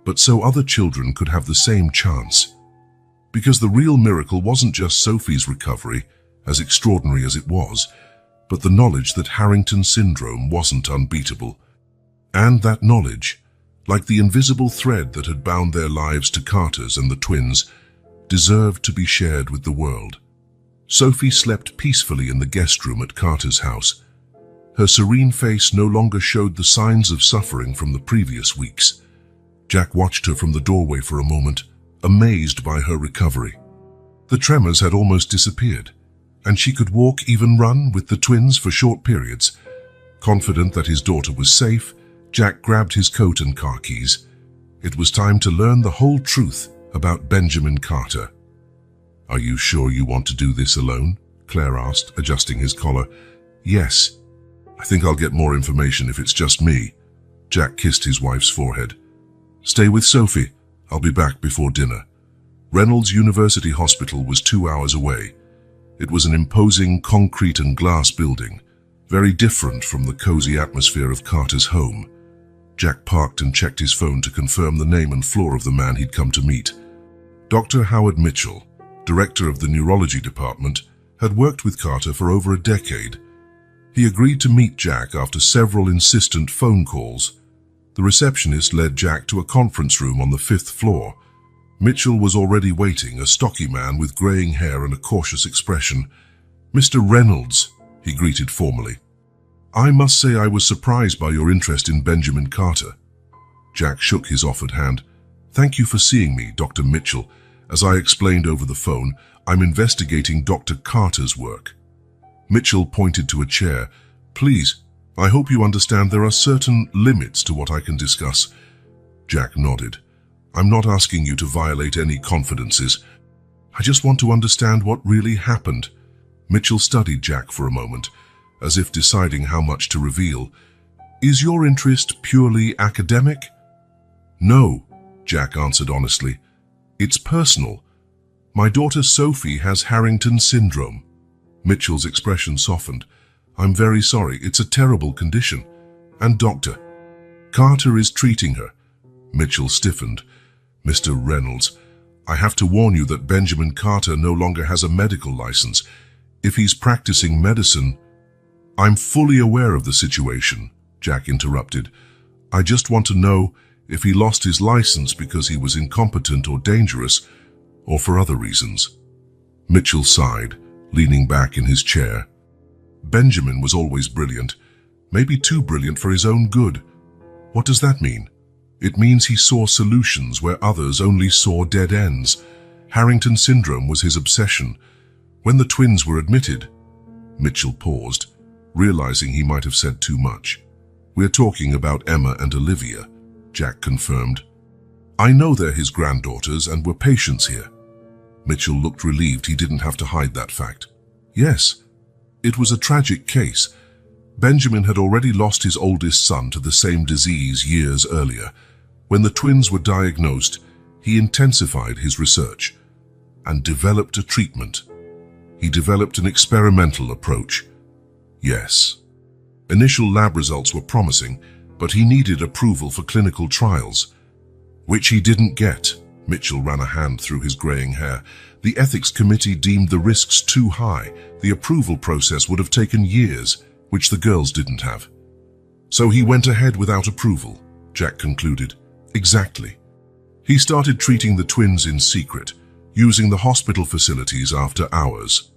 but so other children could have the same chance. Because the real miracle wasn't just Sophie's recovery, as extraordinary as it was, but the knowledge that Harrington syndrome wasn't unbeatable. And that knowledge, like the invisible thread that had bound their lives to Carter's and the twins, deserved to be shared with the world. Sophie slept peacefully in the guest room at Carter's house. Her serene face no longer showed the signs of suffering from the previous weeks. Jack watched her from the doorway for a moment, amazed by her recovery. The tremors had almost disappeared, and she could walk, even run, with the twins for short periods. Confident that his daughter was safe, Jack grabbed his coat and car keys. It was time to learn the whole truth about Benjamin Carter. "Are you sure you want to do this alone?" Claire asked, adjusting his collar. "Yes. I think I'll get more information if it's just me." Jack kissed his wife's forehead. "Stay with Sophie. I'll be back before dinner." Reynolds University Hospital was 2 hours away. It was an imposing concrete and glass building, very different from the cozy atmosphere of Carter's home. Jack parked and checked his phone to confirm the name and floor of the man he'd come to meet. Dr. Howard Mitchell, director of the neurology department, had worked with Carter for over a decade. He agreed to meet Jack after several insistent phone calls. The receptionist led Jack to a conference room on the 5th floor. Mitchell was already waiting, a stocky man with graying hair and a cautious expression. "Mr. Reynolds," he greeted formally. "I must say I was surprised by your interest in Benjamin Carter." Jack shook his offered hand. "Thank you for seeing me, Dr. Mitchell. As I explained over the phone, I'm investigating Dr. Carter's work." Mitchell pointed to a chair. "Please, I hope you understand there are certain limits to what I can discuss." Jack nodded. "I'm not asking you to violate any confidences. I just want to understand what really happened." Mitchell studied Jack for a moment, as if deciding how much to reveal. "Is your interest purely academic?" "No," Jack answered honestly. "It's personal. My daughter Sophie has Harrington syndrome." Mitchell's expression softened. "I'm very sorry. It's a terrible condition. And Dr. Carter is treating her." Mitchell stiffened. "Mr. Reynolds, I have to warn you that Benjamin Carter no longer has a medical license. If he's practicing medicine—" "I'm fully aware of the situation," Jack interrupted. "I just want to know if he lost his license because he was incompetent or dangerous, or for other reasons." Mitchell sighed, leaning back in his chair. "Benjamin was always brilliant, maybe too brilliant for his own good." "What does that mean?" "It means he saw solutions where others only saw dead ends. Harrington syndrome was his obsession. When the twins were admitted—" Mitchell paused, realizing he might have said too much. "We're talking about Emma and Olivia," Jack confirmed. "I know they're his granddaughters and we're patients here." Mitchell looked relieved he didn't have to hide that fact. "Yes, it was a tragic case. Benjamin had already lost his oldest son to the same disease years earlier. When the twins were diagnosed, he intensified his research and developed a treatment. He developed an experimental approach. Yes. Initial lab results were promising, but he needed approval for clinical trials, which he didn't get." Mitchell ran a hand through his graying hair. "The ethics committee deemed the risks too high. The approval process would have taken years, which the girls didn't have. So he went ahead without approval," Jack concluded. "Exactly. He started treating the twins in secret, using the hospital facilities after hours."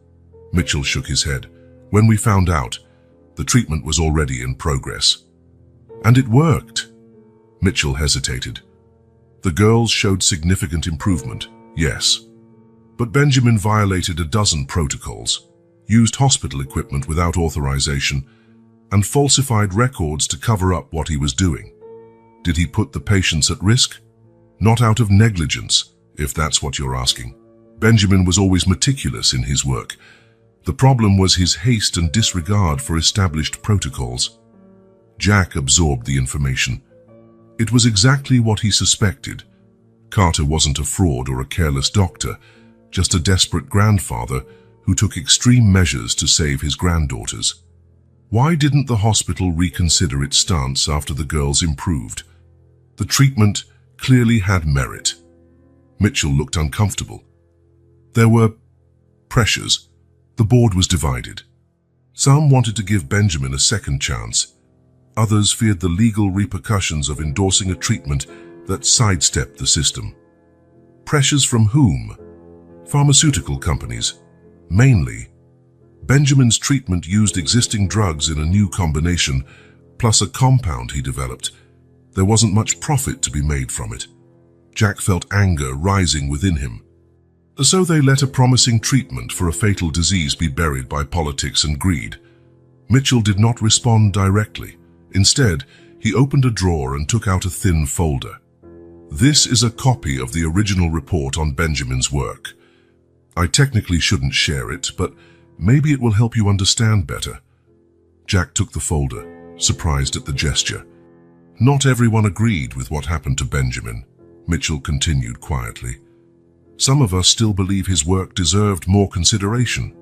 Mitchell shook his head. "When we found out, the treatment was already in progress." "And it worked?" Mitchell hesitated. "The girls showed significant improvement, yes. But Benjamin violated a dozen protocols, used hospital equipment without authorization, and falsified records to cover up what he was doing. Did he put the patients at risk? Not out of negligence, if that's what you're asking. Benjamin was always meticulous in his work. The problem was his haste and disregard for established protocols." Jack absorbed the information. It was exactly what he suspected. Carter wasn't a fraud or a careless doctor, just a desperate grandfather who took extreme measures to save his granddaughters. Why didn't the hospital reconsider its stance after the girls improved? The treatment clearly had merit. Mitchell looked uncomfortable. There were pressures. The board was divided. Some wanted to give Benjamin a second chance. Others feared the legal repercussions of endorsing a treatment that sidestepped the system. Pressures from whom? Pharmaceutical companies. Mainly. Benjamin's treatment used existing drugs in a new combination, plus a compound he developed. There wasn't much profit to be made from it. Jack felt anger rising within him. So they let a promising treatment for a fatal disease be buried by politics and greed. Mitchell did not respond directly. Instead, he opened a drawer and took out a thin folder. This is a copy of the original report on Benjamin's work. I technically shouldn't share it, but maybe it will help you understand better. Jack took the folder, surprised at the gesture. Not everyone agreed with what happened to Benjamin, Mitchell continued quietly. Some of us still believe his work deserved more consideration.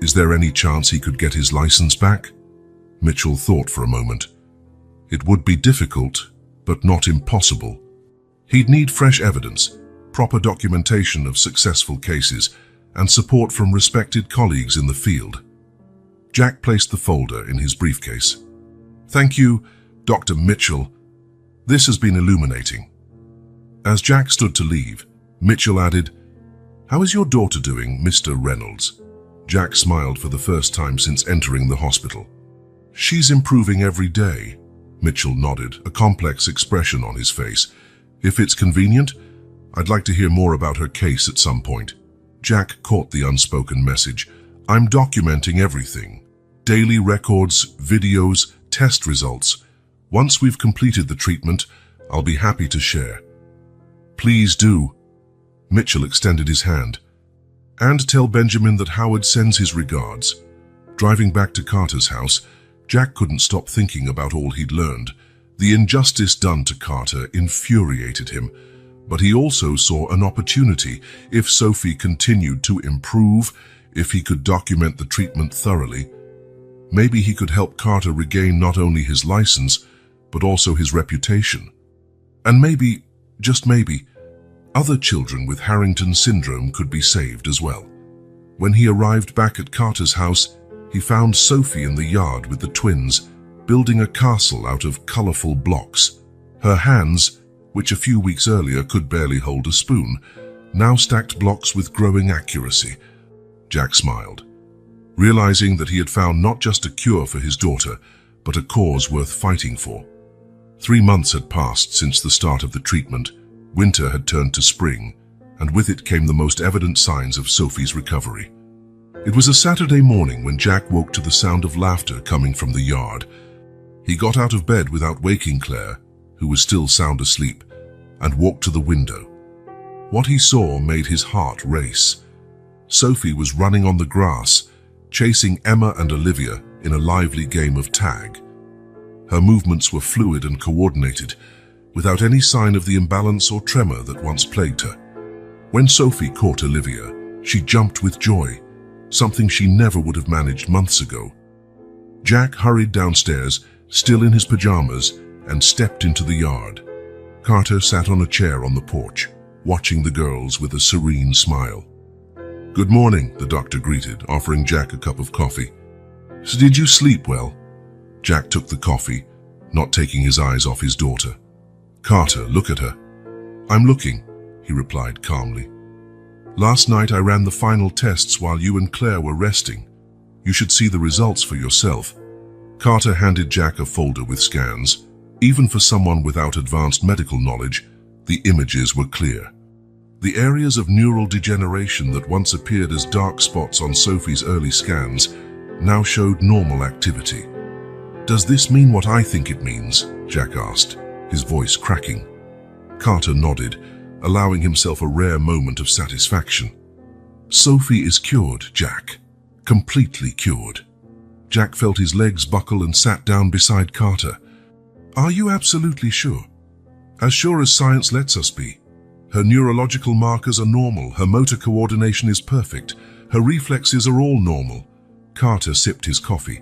Is there any chance he could get his license back? Mitchell thought for a moment. It would be difficult, but not impossible. He'd need fresh evidence, proper documentation of successful cases, and support from respected colleagues in the field. Jack placed the folder in his briefcase. Thank you, Dr. Mitchell. This has been illuminating. As Jack stood to leave, Mitchell added, "How is your daughter doing, Mr. Reynolds?" Jack smiled for the first time since entering the hospital. "She's improving every day," Mitchell nodded, a complex expression on his face. "If it's convenient, I'd like to hear more about her case at some point." Jack caught the unspoken message. "I'm documenting everything. Daily records, videos, test results. Once we've completed the treatment, I'll be happy to share." "Please do." Mitchell extended his hand. "And tell Benjamin that Howard sends his regards." Driving back to Carter's house, Jack couldn't stop thinking about all he'd learned. The injustice done to Carter infuriated him, but he also saw an opportunity. If Sophie continued to improve, if he could document the treatment thoroughly, maybe he could help Carter regain not only his license, but also his reputation. And maybe, just maybe, other children with Harrington syndrome could be saved as well. When he arrived back at Carter's house, he found Sophie in the yard with the twins, building a castle out of colorful blocks. Her hands, which a few weeks earlier could barely hold a spoon, now stacked blocks with growing accuracy. Jack smiled, realizing that he had found not just a cure for his daughter, but a cause worth fighting for. 3 months had passed since the start of the treatment. Winter had turned to spring, and with it came the most evident signs of Sophie's recovery. It was a Saturday morning when Jack woke to the sound of laughter coming from the yard. He got out of bed without waking Claire, who was still sound asleep, and walked to the window. What he saw made his heart race. Sophie was running on the grass, chasing Emma and Olivia in a lively game of tag. Her movements were fluid and coordinated, without any sign of the imbalance or tremor that once plagued her. When Sophie caught Olivia, she jumped with joy, something she never would have managed months ago. Jack hurried downstairs, still in his pajamas, and stepped into the yard. Carter sat on a chair on the porch, watching the girls with a serene smile. "Good morning," the doctor greeted, offering Jack a cup of coffee. "So did you sleep well?" Jack took the coffee, not taking his eyes off his daughter. "Carter, look at her." "I'm looking," he replied calmly. "Last night I ran the final tests while you and Claire were resting. You should see the results for yourself." Carter handed Jack a folder with scans. Even for someone without advanced medical knowledge, the images were clear. The areas of neural degeneration that once appeared as dark spots on Sophie's early scans now showed normal activity. "Does this mean what I think it means?" Jack asked, his voice cracking. Carter nodded, allowing himself a rare moment of satisfaction. "Sophie is cured, Jack. Completely cured." Jack felt his legs buckle and sat down beside Carter. "Are you absolutely sure?" "As sure as science lets us be. Her neurological markers are normal, her motor coordination is perfect, her reflexes are all normal." Carter sipped his coffee.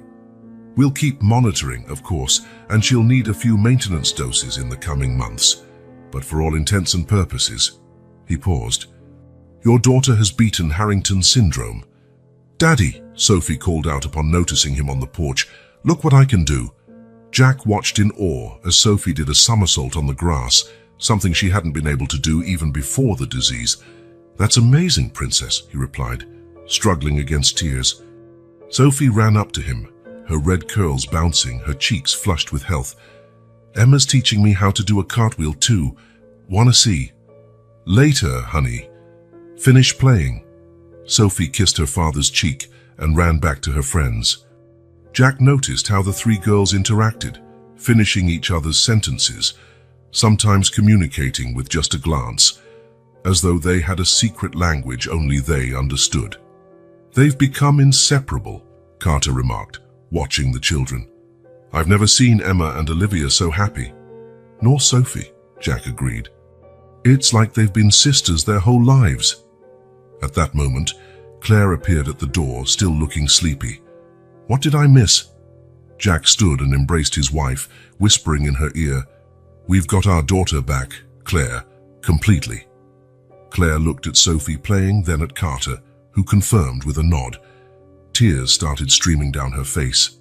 We'll keep monitoring, of course, and she'll need a few maintenance doses in the coming months. But for all intents and purposes, he paused. Your daughter has beaten Harrington syndrome. Daddy, Sophie called out upon noticing him on the porch. Look what I can do. Jack watched in awe as Sophie did a somersault on the grass, something she hadn't been able to do even before the disease. That's amazing, Princess, he replied, struggling against tears. Sophie ran up to him, her red curls bouncing, her cheeks flushed with health. Emma's teaching me how to do a cartwheel too. Wanna see? Later, honey. Finish playing. Sophie kissed her father's cheek and ran back to her friends. Jack noticed how the three girls interacted, finishing each other's sentences, sometimes communicating with just a glance, as though they had a secret language only they understood. They've become inseparable, Carter remarked, watching the children. I've never seen Emma and Olivia so happy. Nor Sophie, Jack agreed. It's like they've been sisters their whole lives. At that moment, Claire appeared at the door, still looking sleepy. What did I miss? Jack stood and embraced his wife, whispering in her ear, We've got our daughter back, Claire, completely. Claire looked at Sophie playing, then at Carter, who confirmed with a nod. Tears started streaming down her face.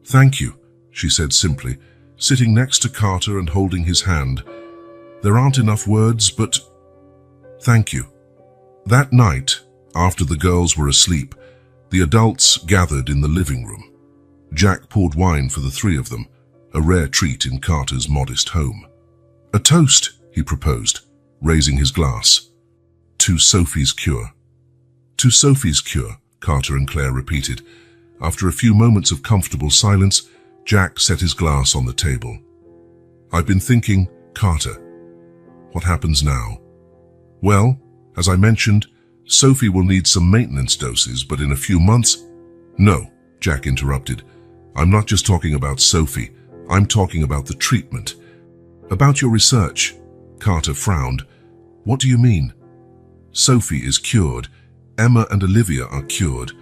Thank you, she said simply, sitting next to Carter and holding his hand. There aren't enough words, but thank you. That night, after the girls were asleep, the adults gathered in the living room. Jack poured wine for the three of them, a rare treat in Carter's modest home. A toast, he proposed, raising his glass. To Sophie's cure. To Sophie's cure, Carter and Claire repeated. After a few moments of comfortable silence, Jack set his glass on the table. I've been thinking, Carter. What happens now? Well, as I mentioned, Sophie will need some maintenance doses, but in a few months... No, Jack interrupted. I'm not just talking about Sophie. I'm talking about the treatment. About your research. Carter frowned. What do you mean? Sophie is cured. Emma and Olivia are cured.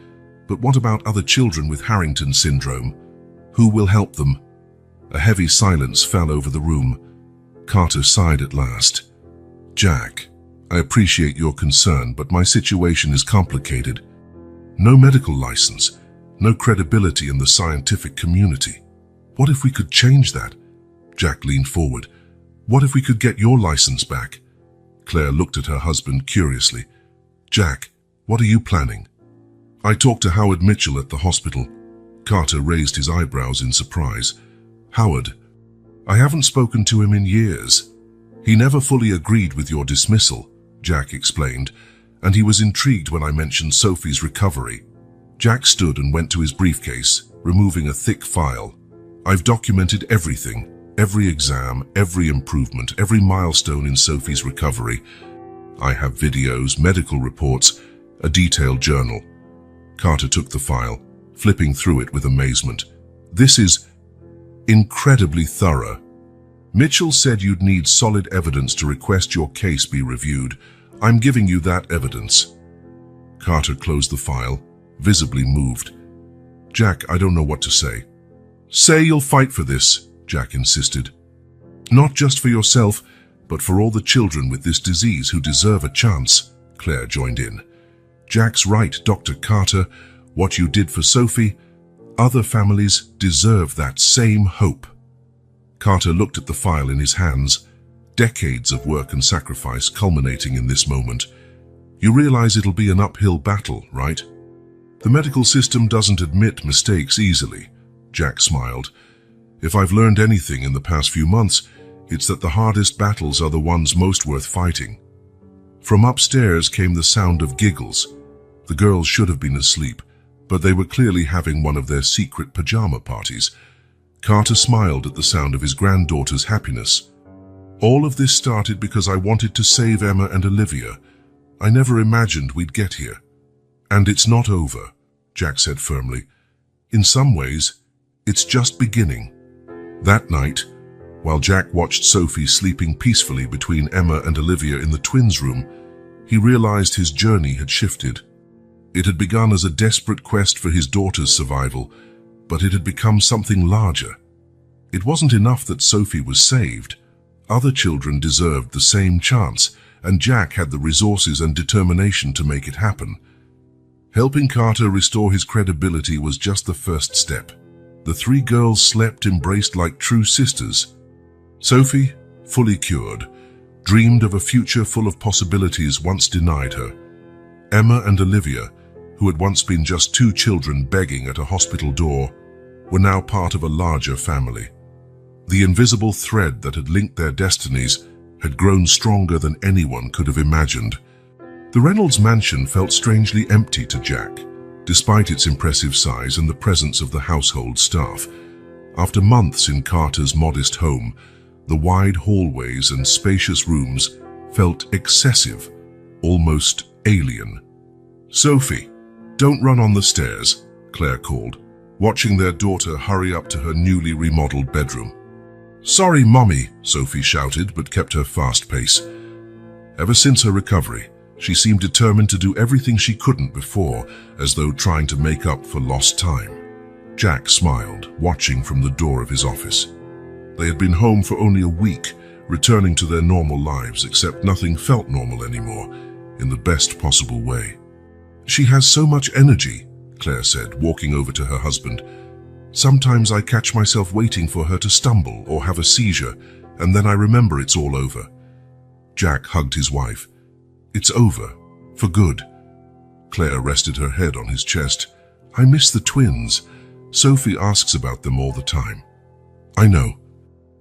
But what about other children with Harrington syndrome? Who will help them? A heavy silence fell over the room. Carter sighed at last. Jack, I appreciate your concern, but my situation is complicated. No medical license, no credibility in the scientific community. What if we could change that? Jack leaned forward. What if we could get your license back? Claire looked at her husband curiously. Jack, what are you planning? I talked to Howard Mitchell at the hospital. Carter raised his eyebrows in surprise. Howard? I haven't spoken to him in years. He never fully agreed with your dismissal, Jack explained, and he was intrigued when I mentioned Sophie's recovery. Jack stood and went to his briefcase, removing a thick file. I've documented everything, every exam, every improvement, every milestone in Sophie's recovery. I have videos, medical reports, a detailed journal. Carter took the file, flipping through it with amazement. This is incredibly thorough. Mitchell said you'd need solid evidence to request your case be reviewed. I'm giving you that evidence. Carter closed the file, visibly moved. Jack, I don't know what to say. Say you'll fight for this, Jack insisted. Not just for yourself, but for all the children with this disease who deserve a chance, Claire joined in. Jack's right, Dr. Carter. What you did for Sophie, other families deserve that same hope. Carter looked at the file in his hands, decades of work and sacrifice culminating in this moment. You realize it'll be an uphill battle, right? The medical system doesn't admit mistakes easily, Jack smiled. If I've learned anything in the past few months, it's that the hardest battles are the ones most worth fighting. From upstairs came the sound of giggles. The girls should have been asleep, but they were clearly having one of their secret pajama parties. Carter smiled at the sound of his granddaughter's happiness. All of this started because I wanted to save Emma and Olivia. I never imagined we'd get here. And it's not over, Jack said firmly. In some ways, it's just beginning. That night, while Jack watched Sophie sleeping peacefully between Emma and Olivia in the twins' room, he realized his journey had shifted. It had begun as a desperate quest for his daughter's survival. but it had become something larger. It wasn't enough that Sophie was saved. Other children deserved the same chance, and Jack had the resources and determination to make it happen. Helping Carter restore his credibility was just the first step. The three girls slept embraced like true sisters. Sophie, fully cured, dreamed of a future full of possibilities once denied her. Emma and Olivia, who had once been just two children begging at a hospital door, were now part of a larger family. The invisible thread that had linked their destinies had grown stronger than anyone could have imagined. The Reynolds mansion felt strangely empty to Jack, despite its impressive size and the presence of the household staff. After months in Carter's modest home, the wide hallways and spacious rooms felt excessive, almost alien. "Sophie, don't run on the stairs," Claire called, watching their daughter hurry up to her newly remodeled bedroom. "Sorry, Mommy," Sophie shouted, but kept her fast pace. Ever since her recovery, she seemed determined to do everything she couldn't before, as though trying to make up for lost time. Jack smiled, watching from the door of his office. They had been home for only a week, returning to their normal lives, except nothing felt normal anymore, in the best possible way. "She has so much energy," Claire said, walking over to her husband. "Sometimes I catch myself waiting for her to stumble or have a seizure, and then I remember it's all over." Jack hugged his wife. "It's over, for good." Claire rested her head on his chest. "I miss the twins. Sophie asks about them all the time." "I know.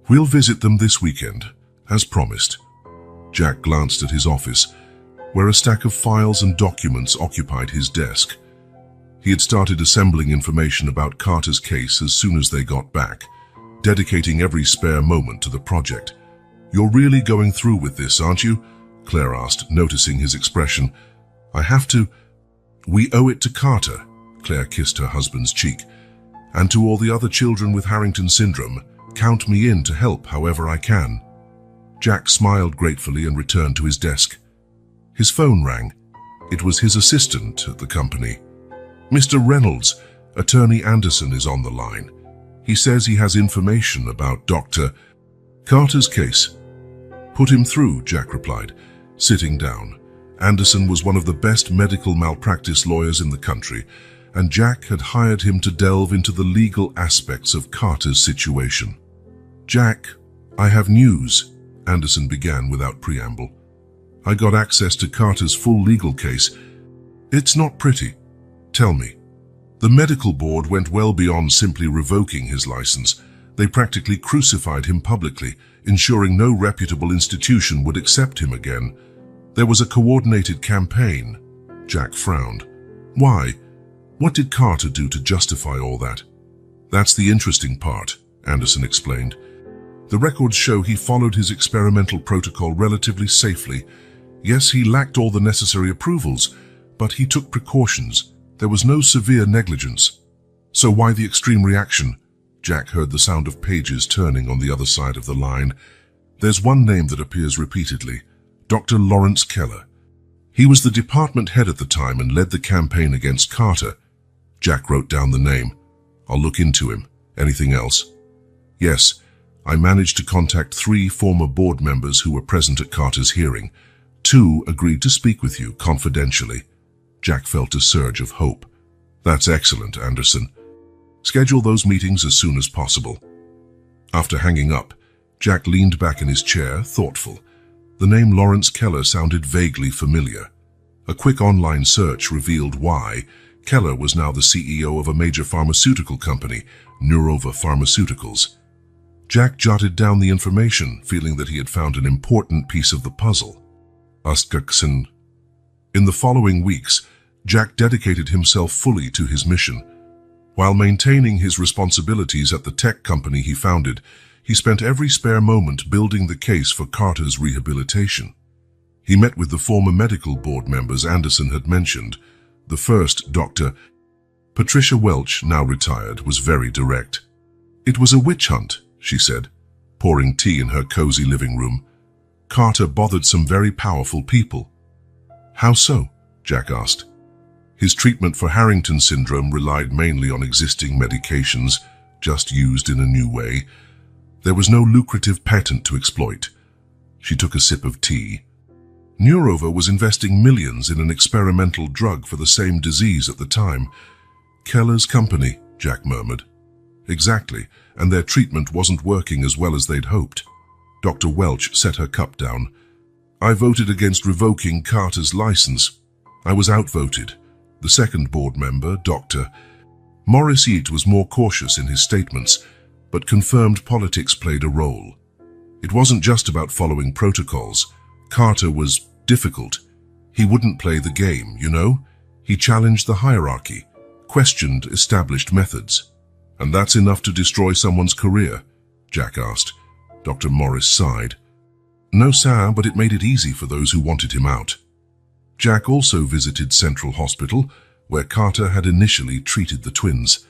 We'll visit them this weekend, as promised." Jack glanced at his office, where a stack of files and documents occupied his desk. He had started assembling information about Carter's case as soon as they got back, dedicating every spare moment to the project. "You're really going through with this, aren't you?" Claire asked, noticing his expression. "I have to." "We owe it to Carter," Claire kissed her husband's cheek. "And to all the other children with Harrington syndrome, count me in to help however I can." Jack smiled gratefully and returned to his desk. His phone rang. It was his assistant at the company. "Mr. Reynolds, Attorney Anderson is on the line. He says he has information about Dr. Carter's case." "Put him through," Jack replied, sitting down. Anderson was one of the best medical malpractice lawyers in the country, and Jack had hired him to delve into the legal aspects of Carter's situation. "Jack, I have news," Anderson began without preamble. "I got access to Carter's full legal case. It's not pretty. Tell me." The medical board went well beyond simply revoking his license. They practically crucified him publicly, ensuring no reputable institution would accept him again. There was a coordinated campaign. Jack frowned. "Why? What did Carter do to justify all that?" "That's the interesting part," Anderson explained. "The records show he followed his experimental protocol relatively safely. Yes, he lacked all the necessary approvals, but he took precautions. There was no severe negligence." "So why the extreme reaction?" Jack heard the sound of pages turning on the other side of the line. "There's one name that appears repeatedly, Dr. Lawrence Keller. He was the department head at the time and led the campaign against Carter." Jack wrote down the name. "I'll look into him. Anything else?" "Yes, I managed to contact 3 former board members who were present at Carter's hearing. 2 agreed to speak with you confidentially." Jack felt a surge of hope. "That's excellent, Anderson. Schedule those meetings as soon as possible." After hanging up, Jack leaned back in his chair, thoughtful. The name Lawrence Keller sounded vaguely familiar. A quick online search revealed why. Keller was now the CEO of a major pharmaceutical company, Neurova Pharmaceuticals. Jack jotted down the information, feeling that he had found an important piece of the puzzle. Astkaksen. In the following weeks, Jack dedicated himself fully to his mission. While maintaining his responsibilities at the tech company he founded, he spent every spare moment building the case for Carter's rehabilitation. He met with the former medical board members Anderson had mentioned. The first, Dr. Patricia Welch, now retired, was very direct. "It was a witch hunt," she said, pouring tea in her cozy living room. "Carter bothered some very powerful people." "How so?" Jack asked. His treatment for Harrington syndrome relied mainly on existing medications, just used in a new way. There was no lucrative patent to exploit. She took a sip of tea. Neurova was investing millions in an experimental drug for the same disease at the time. Keller's company, Jack murmured. Exactly, and their treatment wasn't working as well as they'd hoped. Dr. Welch set her cup down. I voted against revoking Carter's license. I was outvoted. The second board member, Dr. Morris Yeat, was more cautious in his statements, but confirmed politics played a role. It wasn't just about following protocols. Carter was difficult. He wouldn't play the game, you know? He challenged the hierarchy, questioned established methods. And that's enough to destroy someone's career? Jack asked. Dr. Morris sighed. No, sir, but it made it easy for those who wanted him out. Jack also visited Central Hospital, where Carter had initially treated the twins.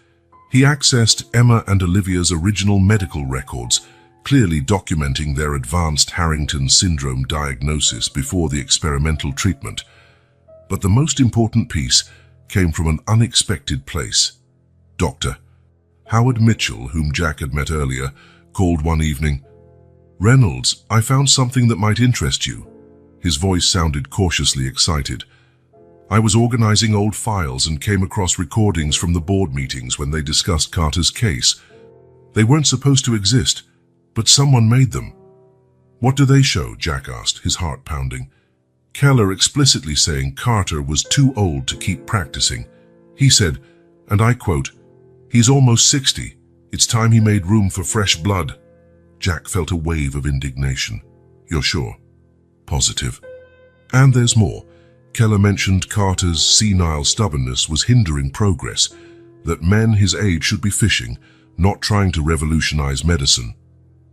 He accessed Emma and Olivia's original medical records, clearly documenting their advanced Harrington syndrome diagnosis before the experimental treatment. But the most important piece came from an unexpected place. Dr. Howard Mitchell, whom Jack had met earlier, called one evening. Reynolds, I found something that might interest you. His voice sounded cautiously excited. I was organizing old files and came across recordings from the board meetings when they discussed Carter's case. They weren't supposed to exist, but someone made them. What do they show? Jack asked, his heart pounding. Keller explicitly saying Carter was too old to keep practicing. He said, and I quote, "He's almost 60. It's time he made room for fresh blood." Jack felt a wave of indignation. You're sure? Positive. And there's more. Keller mentioned Carter's senile stubbornness was hindering progress, that men his age should be fishing, not trying to revolutionize medicine.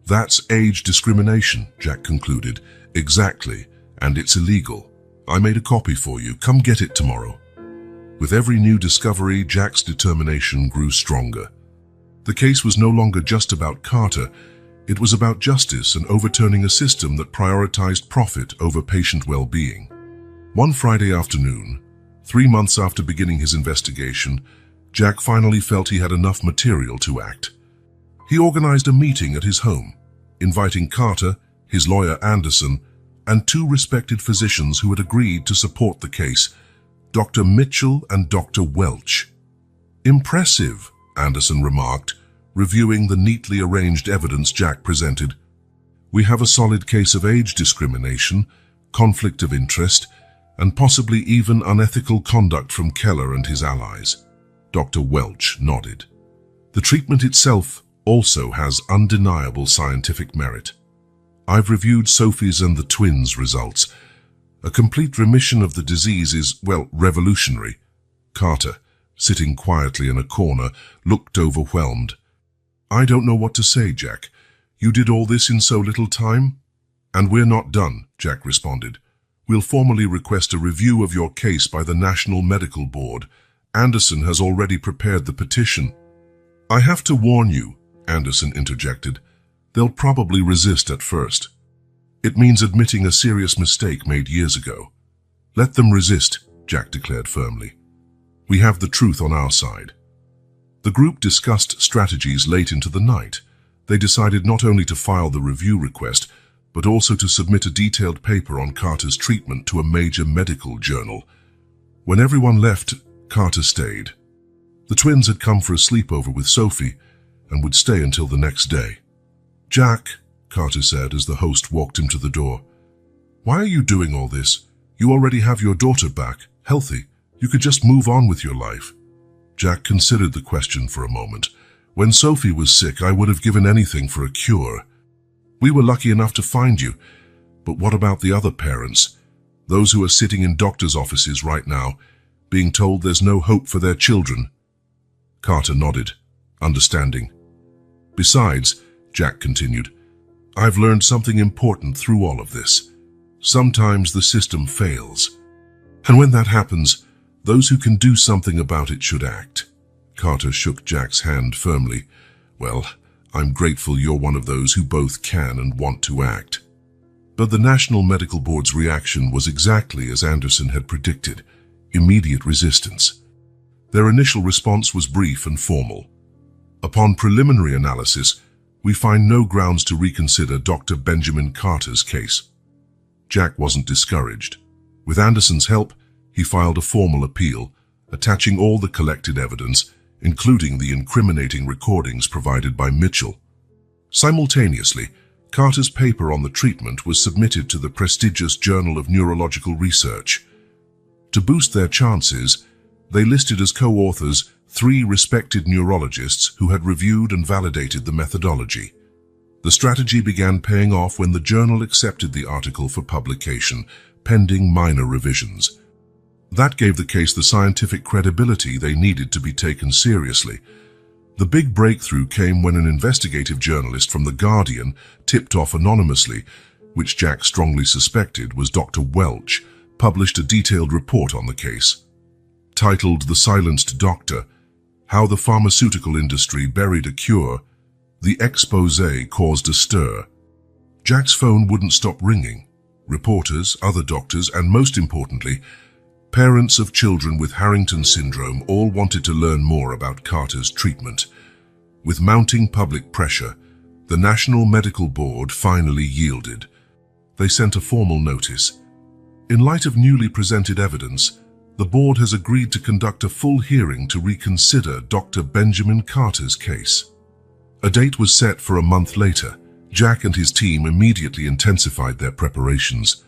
That's age discrimination, Jack concluded. Exactly, and it's illegal. I made a copy for you. Come get it tomorrow. With every new discovery, Jack's determination grew stronger. The case was no longer just about Carter. It was about justice and overturning a system that prioritized profit over patient well-being. One Friday afternoon, 3 months after beginning his investigation, Jack finally felt he had enough material to act. He organized a meeting at his home, inviting Carter, his lawyer Anderson, and 2 respected physicians who had agreed to support the case, Dr. Mitchell and Dr. Welch. Impressive, Anderson remarked, reviewing the neatly arranged evidence Jack presented. We have a solid case of age discrimination, conflict of interest, and possibly even unethical conduct from Keller and his allies. Dr. Welch nodded. The treatment itself also has undeniable scientific merit. I've reviewed Sophie's and the twins' results. A complete remission of the disease is, well, revolutionary. Carter, sitting quietly in a corner, looked overwhelmed. I don't know what to say, Jack. You did all this in so little time? And we're not done, Jack responded. We'll formally request a review of your case by the National Medical Board. Anderson has already prepared the petition. I have to warn you, Anderson interjected. They'll probably resist at first. It means admitting a serious mistake made years ago. Let them resist, Jack declared firmly. We have the truth on our side. The group discussed strategies late into the night. They decided not only to file the review request, but also to submit a detailed paper on Carter's treatment to a major medical journal. When everyone left, Carter stayed. The twins had come for a sleepover with Sophie and would stay until the next day. Jack, Carter said as the host walked him to the door. Why are you doing all this? You already have your daughter back, healthy. You could just move on with your life. Jack considered the question for a moment. When Sophie was sick, I would have given anything for a cure. We were lucky enough to find you. But what about the other parents? Those who are sitting in doctors' offices right now, being told there's no hope for their children? Carter nodded, understanding. Besides, Jack continued, I've learned something important through all of this. Sometimes the system fails. And when that happens, those who can do something about it should act. Carter shook Jack's hand firmly. Well, I'm grateful you're one of those who both can and want to act. But the National Medical Board's reaction was exactly as Anderson had predicted. immediate resistance. Their initial response was brief and formal. Upon preliminary analysis, we find no grounds to reconsider Dr. Benjamin Carter's case. Jack wasn't discouraged. With Anderson's help, he filed a formal appeal, attaching all the collected evidence, including the incriminating recordings provided by Mitchell. Simultaneously, Carter's paper on the treatment was submitted to the prestigious Journal of Neurological Research. To boost their chances, they listed as co-authors 3 respected neurologists who had reviewed and validated the methodology. The strategy began paying off when the journal accepted the article for publication, pending minor revisions. That gave the case the scientific credibility they needed to be taken seriously. The big breakthrough came when an investigative journalist from The Guardian tipped off anonymously, which Jack strongly suspected was Dr. Welch, published a detailed report on the case. Titled The Silenced Doctor, How the Pharmaceutical Industry Buried a Cure, the exposé caused a stir. Jack's phone wouldn't stop ringing. Reporters, other doctors, and most importantly, parents of children with Harrington syndrome all wanted to learn more about Carter's treatment. With mounting public pressure, the National Medical Board finally yielded. They sent a formal notice. In light of newly presented evidence, the board has agreed to conduct a full hearing to reconsider Dr. Benjamin Carter's case. A date was set for a month later. Jack and his team immediately intensified their preparations.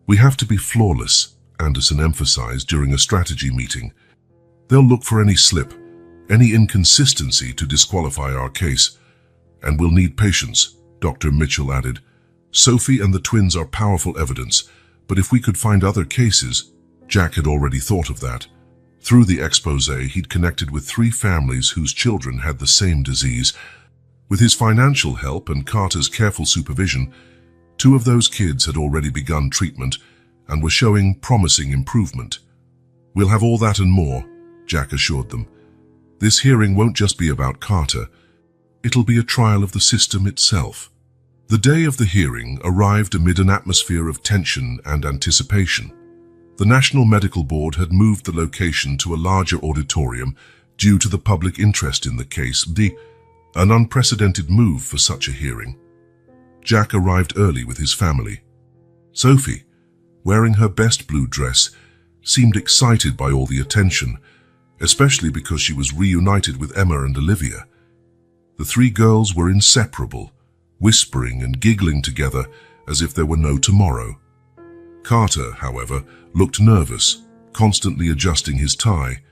"We have to be flawless," Anderson emphasized during a strategy meeting. "They'll look for any slip, any inconsistency to disqualify our case. And we'll need patience," Dr. Mitchell added. "Sophie and the twins are powerful evidence, but if we could find other cases..." Jack had already thought of that. Through the exposé, he'd connected with 3 families whose children had the same disease. With his financial help and Carter's careful supervision, 2 of those kids had already begun treatment and were showing promising improvement. "We'll have all that and more," Jack assured them. "This hearing won't just be about Carter. It'll be a trial of the system itself." The day of the hearing arrived amid an atmosphere of tension and anticipation. The National Medical Board had moved the location to a larger auditorium due to the public interest in the case, an unprecedented move for such a hearing. Jack arrived early with his family. Sophie, wearing her best blue dress, seemed excited by all the attention, especially because she was reunited with Emma and Olivia. The 3 girls were inseparable, whispering and giggling together as if there were no tomorrow. Carter, however, looked nervous, constantly adjusting his tie.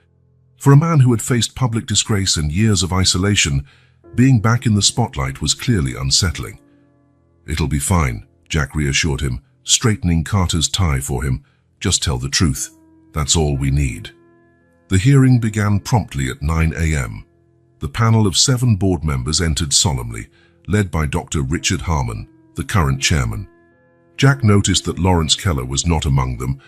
For a man who had faced public disgrace and years of isolation, being back in the spotlight was clearly unsettling. "It'll be fine," Jack reassured him, straightening Carter's tie for him. "Just tell the truth. That's all we need." The hearing began promptly at 9 a.m. The panel of 7 board members entered solemnly, led by Dr. Richard Harmon, the current chairman. Jack noticed that Lawrence Keller was not among them,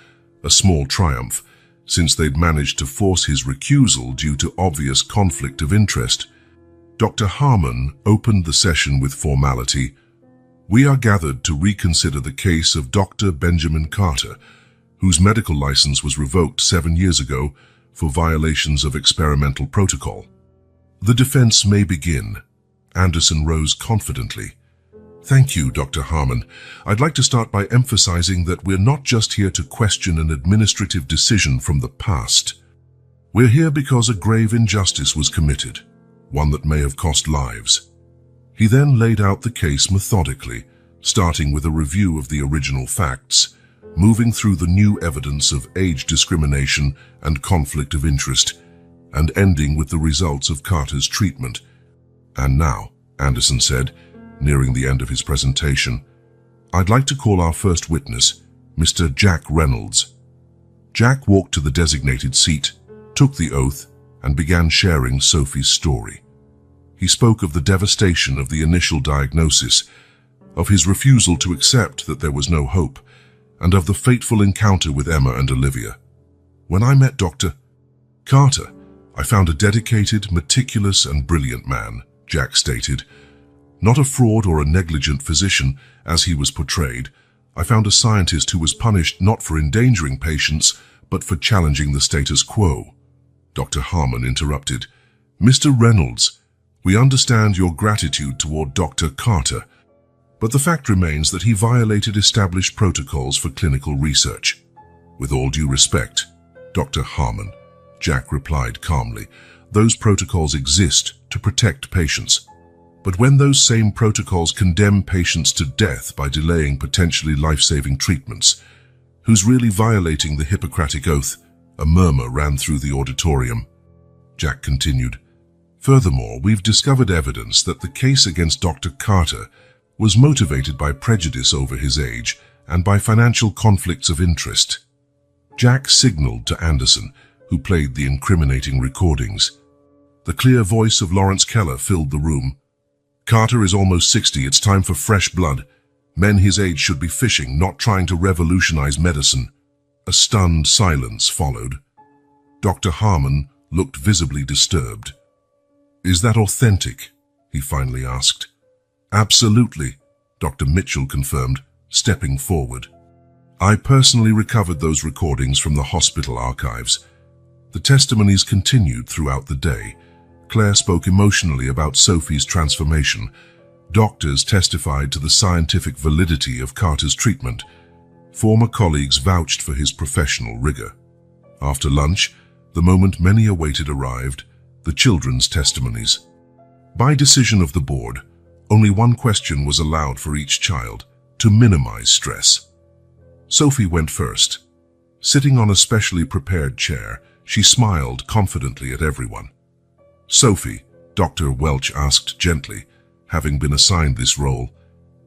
a small triumph, since they'd managed to force his recusal due to obvious conflict of interest. Dr. Harmon opened the session with formality. "We are gathered to reconsider the case of Dr. Benjamin Carter, whose medical license was revoked 7 years ago for violations of experimental protocol. The defense may begin." Anderson rose confidently. "Thank you, Dr. Harmon. I'd like to start by emphasizing that we're not just here to question an administrative decision from the past. We're here because a grave injustice was committed, one that may have cost lives." He then laid out the case methodically, starting with a review of the original facts, moving through the new evidence of age discrimination and conflict of interest, and ending with the results of Carter's treatment. "And now," Anderson said, nearing the end of his presentation, "I'd like to call our first witness, Mr. Jack Reynolds." Jack walked to the designated seat, took the oath, and began sharing Sophie's story. He spoke of the devastation of the initial diagnosis, of his refusal to accept that there was no hope, and of the fateful encounter with Emma and Olivia. "When I met Dr. Carter, I found a dedicated, meticulous, and brilliant man," Jack stated. "Not a fraud or a negligent physician, as he was portrayed. I found a scientist who was punished not for endangering patients, but for challenging the status quo. Dr. Harmon interrupted. Mr. Reynolds, we understand your gratitude toward Dr. Carter, but the fact remains that he violated established protocols for clinical research. With all due respect, Dr. Harmon, Jack replied calmly, those protocols exist to protect patients. But when those same protocols condemn patients to death by delaying potentially life-saving treatments, who's really violating the Hippocratic Oath? A murmur ran through the auditorium. Jack continued, furthermore, we've discovered evidence that the case against Dr. Carter was motivated by prejudice over his age and by financial conflicts of interest. Jack signaled to Anderson, who played the incriminating recordings. The clear voice of Lawrence Keller filled the room. Carter is almost 60. It's time for fresh blood. Men his age should be fishing, not trying to revolutionize medicine. A stunned silence followed. Dr. Harmon looked visibly disturbed. Is that authentic? He finally asked. Absolutely, Dr. Mitchell confirmed, stepping forward. I personally recovered those recordings from the hospital archives. The testimonies continued throughout the day. Claire spoke emotionally about Sophie's transformation. Doctors testified to the scientific validity of Carter's treatment. Former colleagues vouched for his professional rigor. After lunch, the moment many awaited arrived, the children's testimonies. By decision of the board, only one question was allowed for each child, to minimize stress. Sophie went first. Sitting on a specially prepared chair, she smiled confidently at everyone. Sophie, Dr. Welch asked gently, having been assigned this role,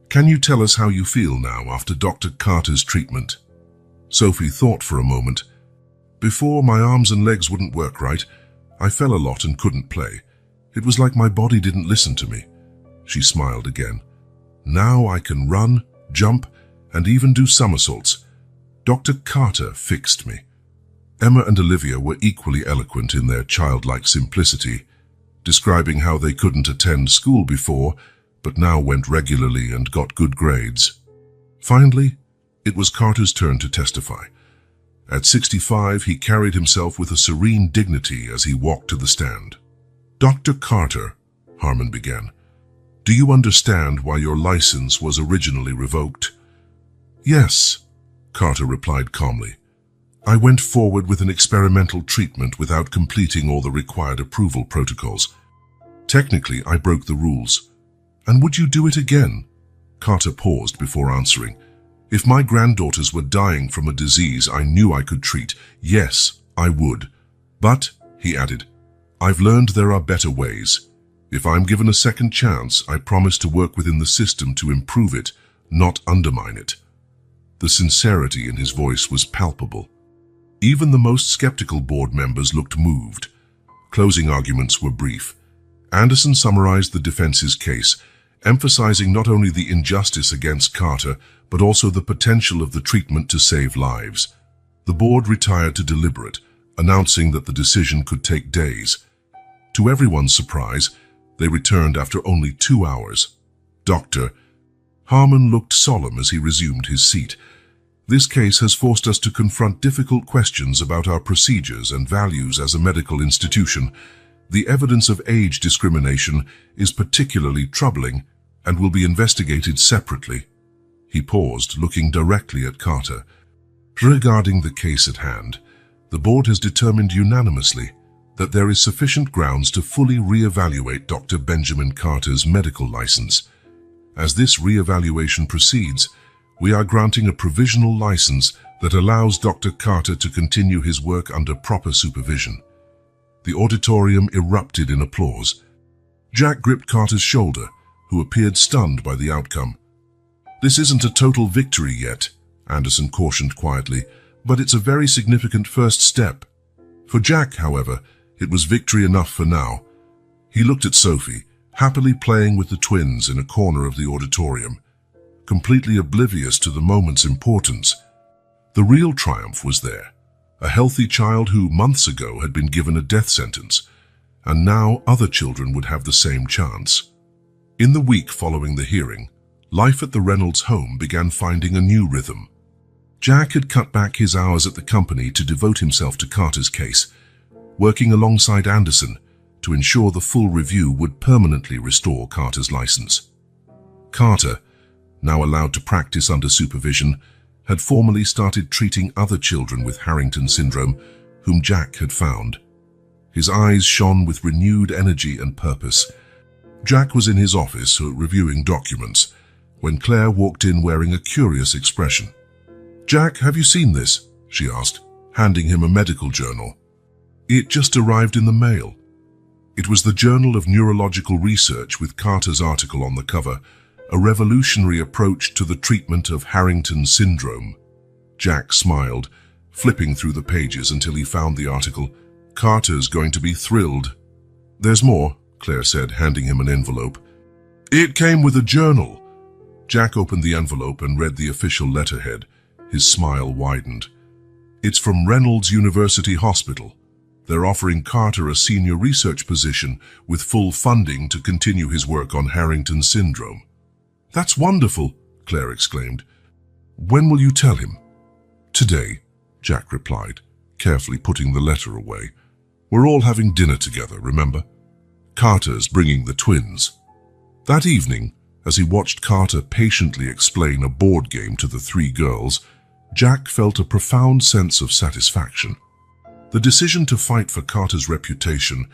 can you tell us how you feel now after Dr. Carter's treatment? Sophie thought for a moment. Before, my arms and legs wouldn't work right. I fell a lot and couldn't play. It was like my body didn't listen to me. She smiled again. Now I can run, jump, and even do somersaults. Dr. Carter fixed me. Emma and Olivia were equally eloquent in their childlike simplicity, describing how they couldn't attend school before, but now went regularly and got good grades. Finally, it was Carter's turn to testify. At 65, he carried himself with a serene dignity as he walked to the stand. Dr. Carter, Harmon began, do you understand why your license was originally revoked? Yes, Carter replied calmly. I went forward with an experimental treatment without completing all the required approval protocols. Technically, I broke the rules. And would you do it again? Carter paused before answering. If my granddaughters were dying from a disease I knew I could treat, yes, I would. But, he added, I've learned there are better ways. If I'm given a second chance, I promise to work within the system to improve it, not undermine it. The sincerity in his voice was palpable. Even the most skeptical board members looked moved. Closing arguments were brief. Anderson summarized the defense's case, emphasizing not only the injustice against Carter, but also the potential of the treatment to save lives. The board retired to deliberate, announcing that the decision could take days. To everyone's surprise, they returned after only 2 hours. Dr. Harmon looked solemn as he resumed his seat. This case has forced us to confront difficult questions about our procedures and values as a medical institution. The evidence of age discrimination is particularly troubling and will be investigated separately. He paused, looking directly at Carter. Regarding the case at hand, the board has determined unanimously that there is sufficient grounds to fully re-evaluate Dr. Benjamin Carter's medical license. As this re-evaluation proceeds, we are granting a provisional license that allows Dr. Carter to continue his work under proper supervision. The auditorium erupted in applause. Jack gripped Carter's shoulder, who appeared stunned by the outcome. This isn't a total victory yet, Anderson cautioned quietly, but it's a very significant first step. For Jack, however, it was victory enough for now. He looked at Sophie, happily playing with the twins in a corner of the auditorium, completely oblivious to the moment's importance. The real triumph was there. A healthy child who, months ago, had been given a death sentence, and now other children would have the same chance. In the week following the hearing, life at the Reynolds home began finding a new rhythm. Jack had cut back his hours at the company to devote himself to Carter's case, working alongside Anderson to ensure the full review would permanently restore Carter's license. Carter, now allowed to practice under supervision, had formally started treating other children with Harrington syndrome whom Jack had found. His eyes shone with renewed energy and purpose. Jack was in his office reviewing documents when Claire walked in wearing a curious expression. "Jack, have you seen this?" she asked, handing him a medical journal. "It just arrived in the mail." It was the Journal of Neurological Research with Carter's article on the cover, a revolutionary approach to the treatment of Harrington syndrome. Jack smiled, flipping through the pages until he found the article. "Carter's going to be thrilled." "There's more," Claire said, handing him an envelope. "It came with a journal." Jack opened the envelope and read the official letterhead. His smile widened. "It's from Reynolds University Hospital. They're offering Carter a senior research position with full funding to continue his work on Harrington syndrome." "That's wonderful," Claire exclaimed. "When will you tell him?" "Today," Jack replied, carefully putting the letter away. "We're all having dinner together, remember? Carter's bringing the twins." That evening, as he watched Carter patiently explain a board game to the three girls, Jack felt a profound sense of satisfaction. The decision to fight for Carter's reputation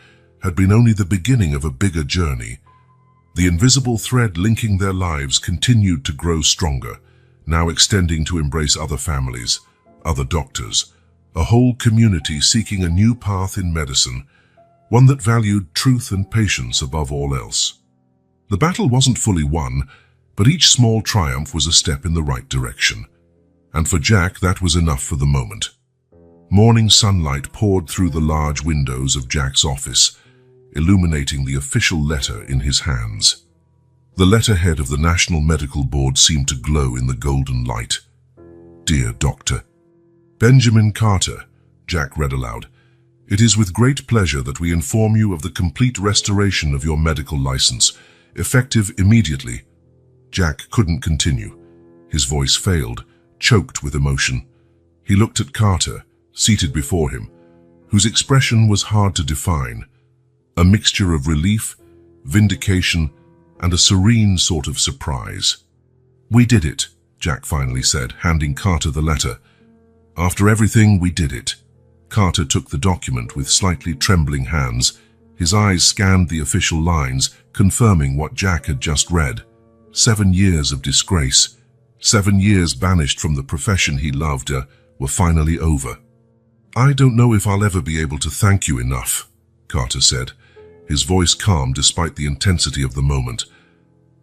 had been only the beginning of a bigger journey. The invisible thread linking their lives continued to grow stronger, now extending to embrace other families, other doctors, a whole community seeking a new path in medicine, one that valued truth and patience above all else. The battle wasn't fully won, but each small triumph was a step in the right direction. And for Jack, that was enough for the moment. Morning sunlight poured through the large windows of Jack's office, illuminating the official letter in his hands. The letterhead of the National Medical Board seemed to glow in the golden light. "Dear Doctor Benjamin Carter," Jack read aloud, "it is with great pleasure that we inform you of the complete restoration of your medical license, effective immediately." Jack couldn't continue. His voice failed, choked with emotion. He looked at Carter, seated before him, whose expression was hard to define, a mixture of relief, vindication, and a serene sort of surprise. "We did it," Jack finally said, handing Carter the letter. "After everything, we did it." Carter took the document with slightly trembling hands. His eyes scanned the official lines, confirming what Jack had just read. 7 years of disgrace, 7 years banished from the profession he loved, were finally over. "I don't know if I'll ever be able to thank you enough," Carter said, his voice calm despite the intensity of the moment.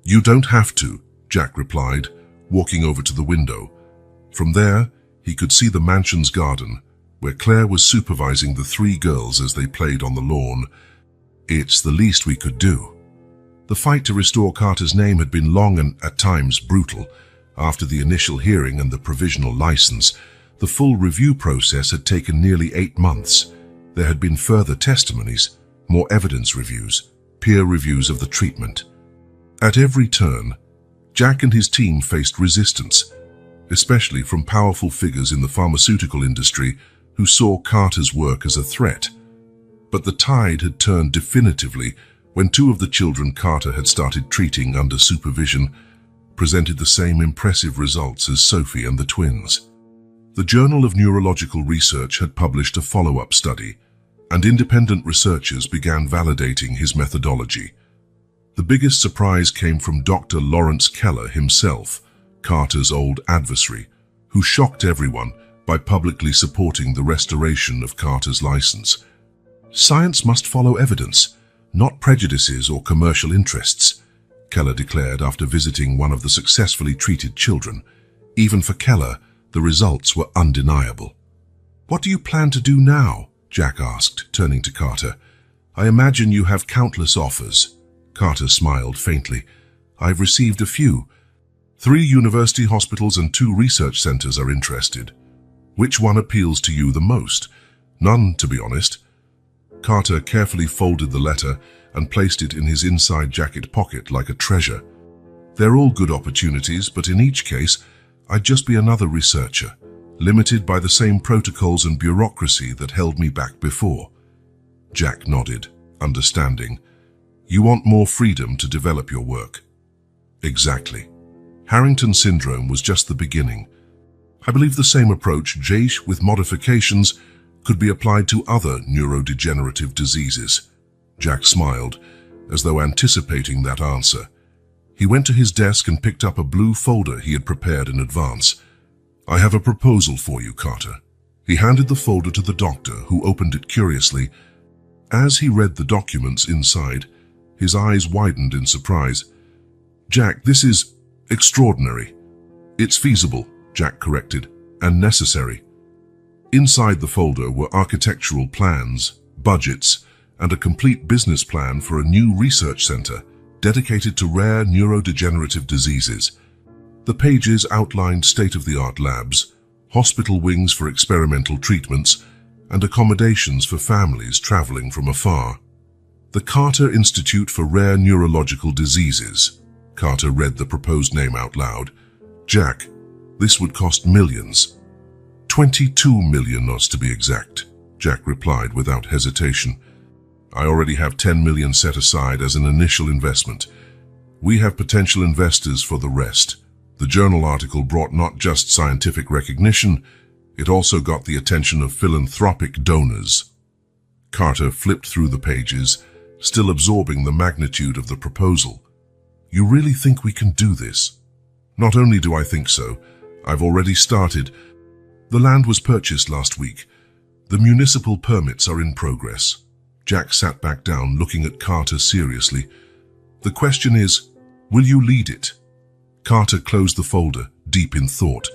"You don't have to," Jack replied, walking over to the window. From there, he could see the mansion's garden, where Claire was supervising the three girls as they played on the lawn. "It's the least we could do." The fight to restore Carter's name had been long and, at times, brutal. After the initial hearing and the provisional license, the full review process had taken nearly 8 months. There had been further testimonies, more evidence reviews, peer reviews of the treatment. At every turn, Jack and his team faced resistance, especially from powerful figures in the pharmaceutical industry who saw Carter's work as a threat. But the tide had turned definitively when 2 of the children Carter had started treating under supervision presented the same impressive results as Sophie and the twins. The Journal of Neurological Research had published a follow-up study, and independent researchers began validating his methodology. The biggest surprise came from Dr. Lawrence Keller himself, Carter's old adversary, who shocked everyone by publicly supporting the restoration of Carter's license. "Science must follow evidence, not prejudices or commercial interests," Keller declared after visiting one of the successfully treated children. Even for Keller, the results were undeniable. "What do you plan to do now?" Jack asked, turning to Carter. "I imagine you have countless offers." Carter smiled faintly. "I've received a few. 3 university hospitals and 2 research centers are interested. Which one appeals to you the most?" "None, to be honest." Carter carefully folded the letter and placed it in his inside jacket pocket like a treasure. "They're all good opportunities, but in each case, I'd just be another researcher, limited by the same protocols and bureaucracy that held me back before. Jack nodded, understanding. You want more freedom to develop your work. Exactly. Harrington syndrome was just the beginning. I believe the same approach, Jace, with modifications, could be applied to other neurodegenerative diseases. Jack smiled, as though anticipating that answer. He went to his desk and picked up a blue folder he had prepared in advance. I have a proposal for you, Carter. He handed the folder to the doctor, who opened it curiously. As he read the documents inside, his eyes widened in surprise. Jack, this is extraordinary. It's feasible, Jack corrected, and necessary. Inside the folder were architectural plans, budgets, and a complete business plan for a new research center dedicated to rare neurodegenerative diseases. The pages outlined state-of-the-art labs, hospital wings for experimental treatments, and accommodations for families traveling from afar. The Carter Institute for Rare Neurological Diseases. Carter read the proposed name out loud. Jack, this would cost millions. 22 million to be exact, Jack replied without hesitation. I already have 10 million set aside as an initial investment. We have potential investors for the rest. The journal article brought not just scientific recognition, it also got the attention of philanthropic donors. Carter flipped through the pages, still absorbing the magnitude of the proposal. You really think we can do this? Not only do I think so, I've already started. The land was purchased last week. The municipal permits are in progress. Jack sat back down, looking at Carter seriously. The question is, will you lead it? Carter closed the folder, deep in thought.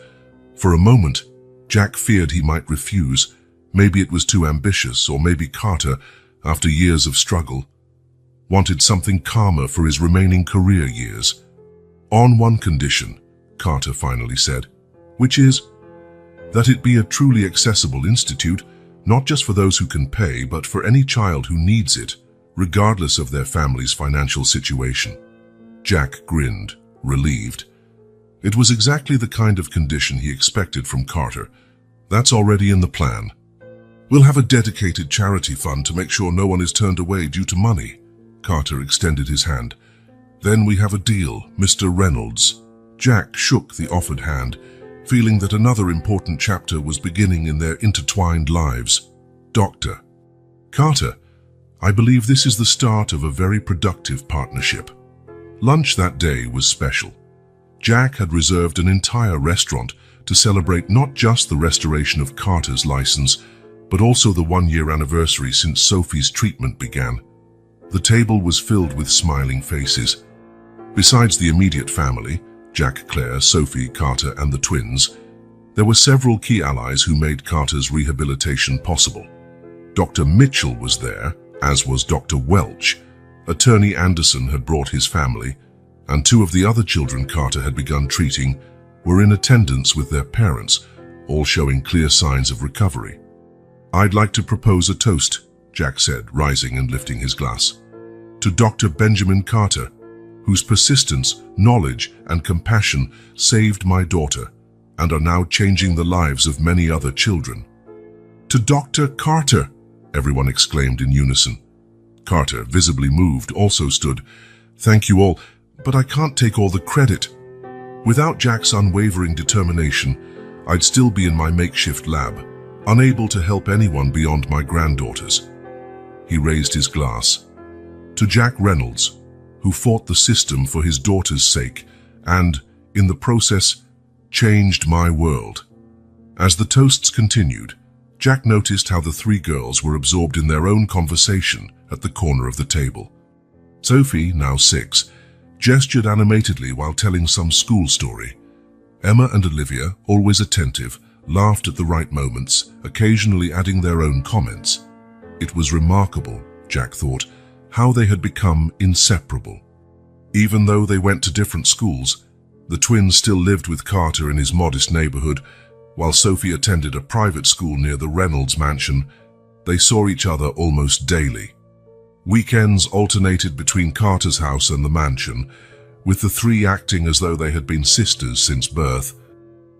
For a moment, Jack feared he might refuse. Maybe it was too ambitious, or maybe Carter, after years of struggle, wanted something calmer for his remaining career years. On one condition, Carter finally said, which is that it be a truly accessible institute, not just for those who can pay, but for any child who needs it, regardless of their family's financial situation. Jack grinned, relieved. It was exactly the kind of condition he expected from Carter. That's already in the plan. We'll have a dedicated charity fund to make sure no one is turned away due to money. Carter extended his hand. Then we have a deal, Mr. Reynolds. Jack shook the offered hand, feeling that another important chapter was beginning in their intertwined lives. Doctor. Carter, I believe this is the start of a very productive partnership. Lunch that day was special. Jack had reserved an entire restaurant to celebrate not just the restoration of Carter's license, but also the one-year anniversary since Sophie's treatment began. The table was filled with smiling faces. Besides the immediate family, Jack, Claire, Sophie, Carter, and the twins, there were several key allies who made Carter's rehabilitation possible. Dr. Mitchell was there, as was Dr. Welch. Attorney Anderson had brought his family, and two of the other children Carter had begun treating were in attendance with their parents, all showing clear signs of recovery. I'd like to propose a toast, Jack said, rising and lifting his glass. To Dr. Benjamin Carter, whose persistence, knowledge, and compassion saved my daughter and are now changing the lives of many other children. To Dr. Carter, everyone exclaimed in unison. Carter, visibly moved, also stood. Thank you all, but I can't take all the credit. Without Jack's unwavering determination, I'd still be in my makeshift lab, unable to help anyone beyond my granddaughters. He raised his glass. To Jack Reynolds, who fought the system for his daughter's sake and, in the process, changed my world. As the toasts continued, Jack noticed how the three girls were absorbed in their own conversation at the corner of the table. Sophie, now 6, gestured animatedly while telling some school story. Emma and Olivia, always attentive, laughed at the right moments, occasionally adding their own comments. It was remarkable, Jack thought, how they had become inseparable. Even though they went to different schools, the twins still lived with Carter in his modest neighborhood, while Sophie attended a private school near the Reynolds mansion. They saw each other almost daily. Weekends alternated between Carter's house and the mansion, with the three acting as though they had been sisters since birth.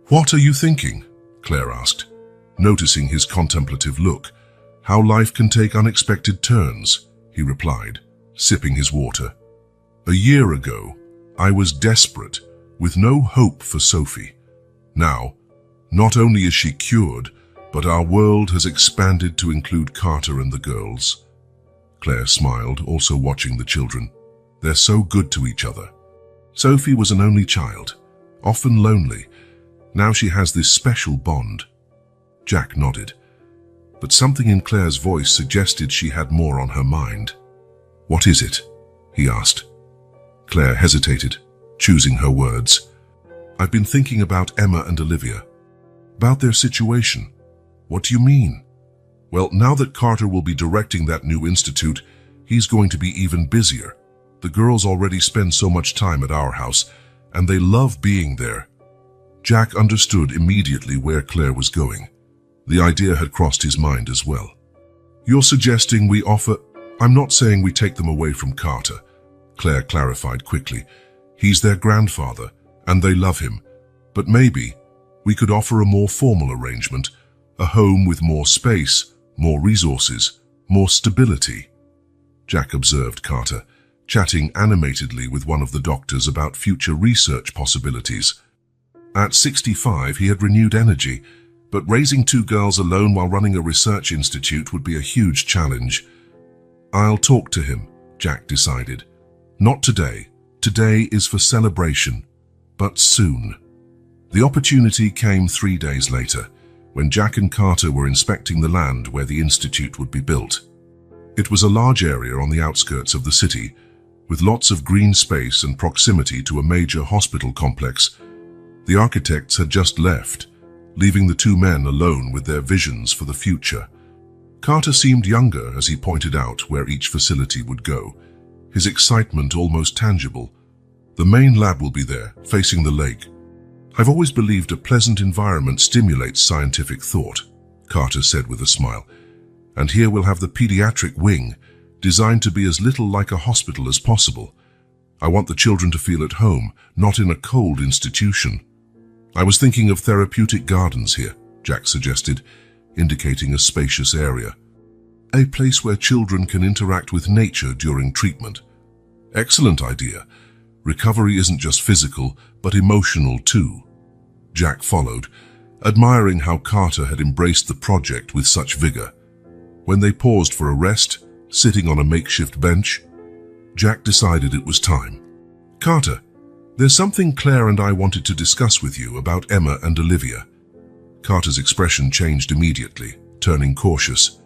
What are you thinking? Claire asked, noticing his contemplative look. How life can take unexpected turns, he replied, sipping his water. A year ago, I was desperate, with no hope for Sophie. Now, not only is she cured, but our world has expanded to include Carter and the girls. Claire smiled, also watching the children. They're so good to each other. Sophie was an only child, often lonely. Now she has this special bond. Jack nodded, but something in Claire's voice suggested she had more on her mind. What is it? He asked. Claire hesitated, choosing her words. I've been thinking about Emma and Olivia. About their situation. What do you mean? Well, now that Carter will be directing that new institute, he's going to be even busier. The girls already spend so much time at our house, and they love being there. Jack understood immediately where Claire was going. The idea had crossed his mind as well. You're suggesting we offer... I'm not saying we take them away from Carter, Claire clarified quickly. He's their grandfather, and they love him. But maybe we could offer a more formal arrangement, a home with more space, more resources, more stability. Jack observed Carter, chatting animatedly with one of the doctors about future research possibilities. At 65, he had renewed energy, but raising two girls alone while running a research institute would be a huge challenge. I'll talk to him, Jack decided. Not today. Today is for celebration, but soon. The opportunity came 3 days later, when Jack and Carter were inspecting the land where the institute would be built. It was a large area on the outskirts of the city, with lots of green space and proximity to a major hospital complex. The architects had just left, leaving the two men alone with their visions for the future. Carter seemed younger as he pointed out where each facility would go, his excitement almost tangible. The main lab will be there, facing the lake. I've always believed a pleasant environment stimulates scientific thought, Carter said with a smile. And here we'll have the pediatric wing, designed to be as little like a hospital as possible. I want the children to feel at home, not in a cold institution. I was thinking of therapeutic gardens here, Jack suggested, indicating a spacious area. A place where children can interact with nature during treatment. Excellent idea. Recovery isn't just physical, but emotional too. Jack followed, admiring how Carter had embraced the project with such vigor. When they paused for a rest, sitting on a makeshift bench, Jack decided it was time. Carter, there's something Claire and I wanted to discuss with you about Emma and Olivia. Carter's expression changed immediately, turning cautious.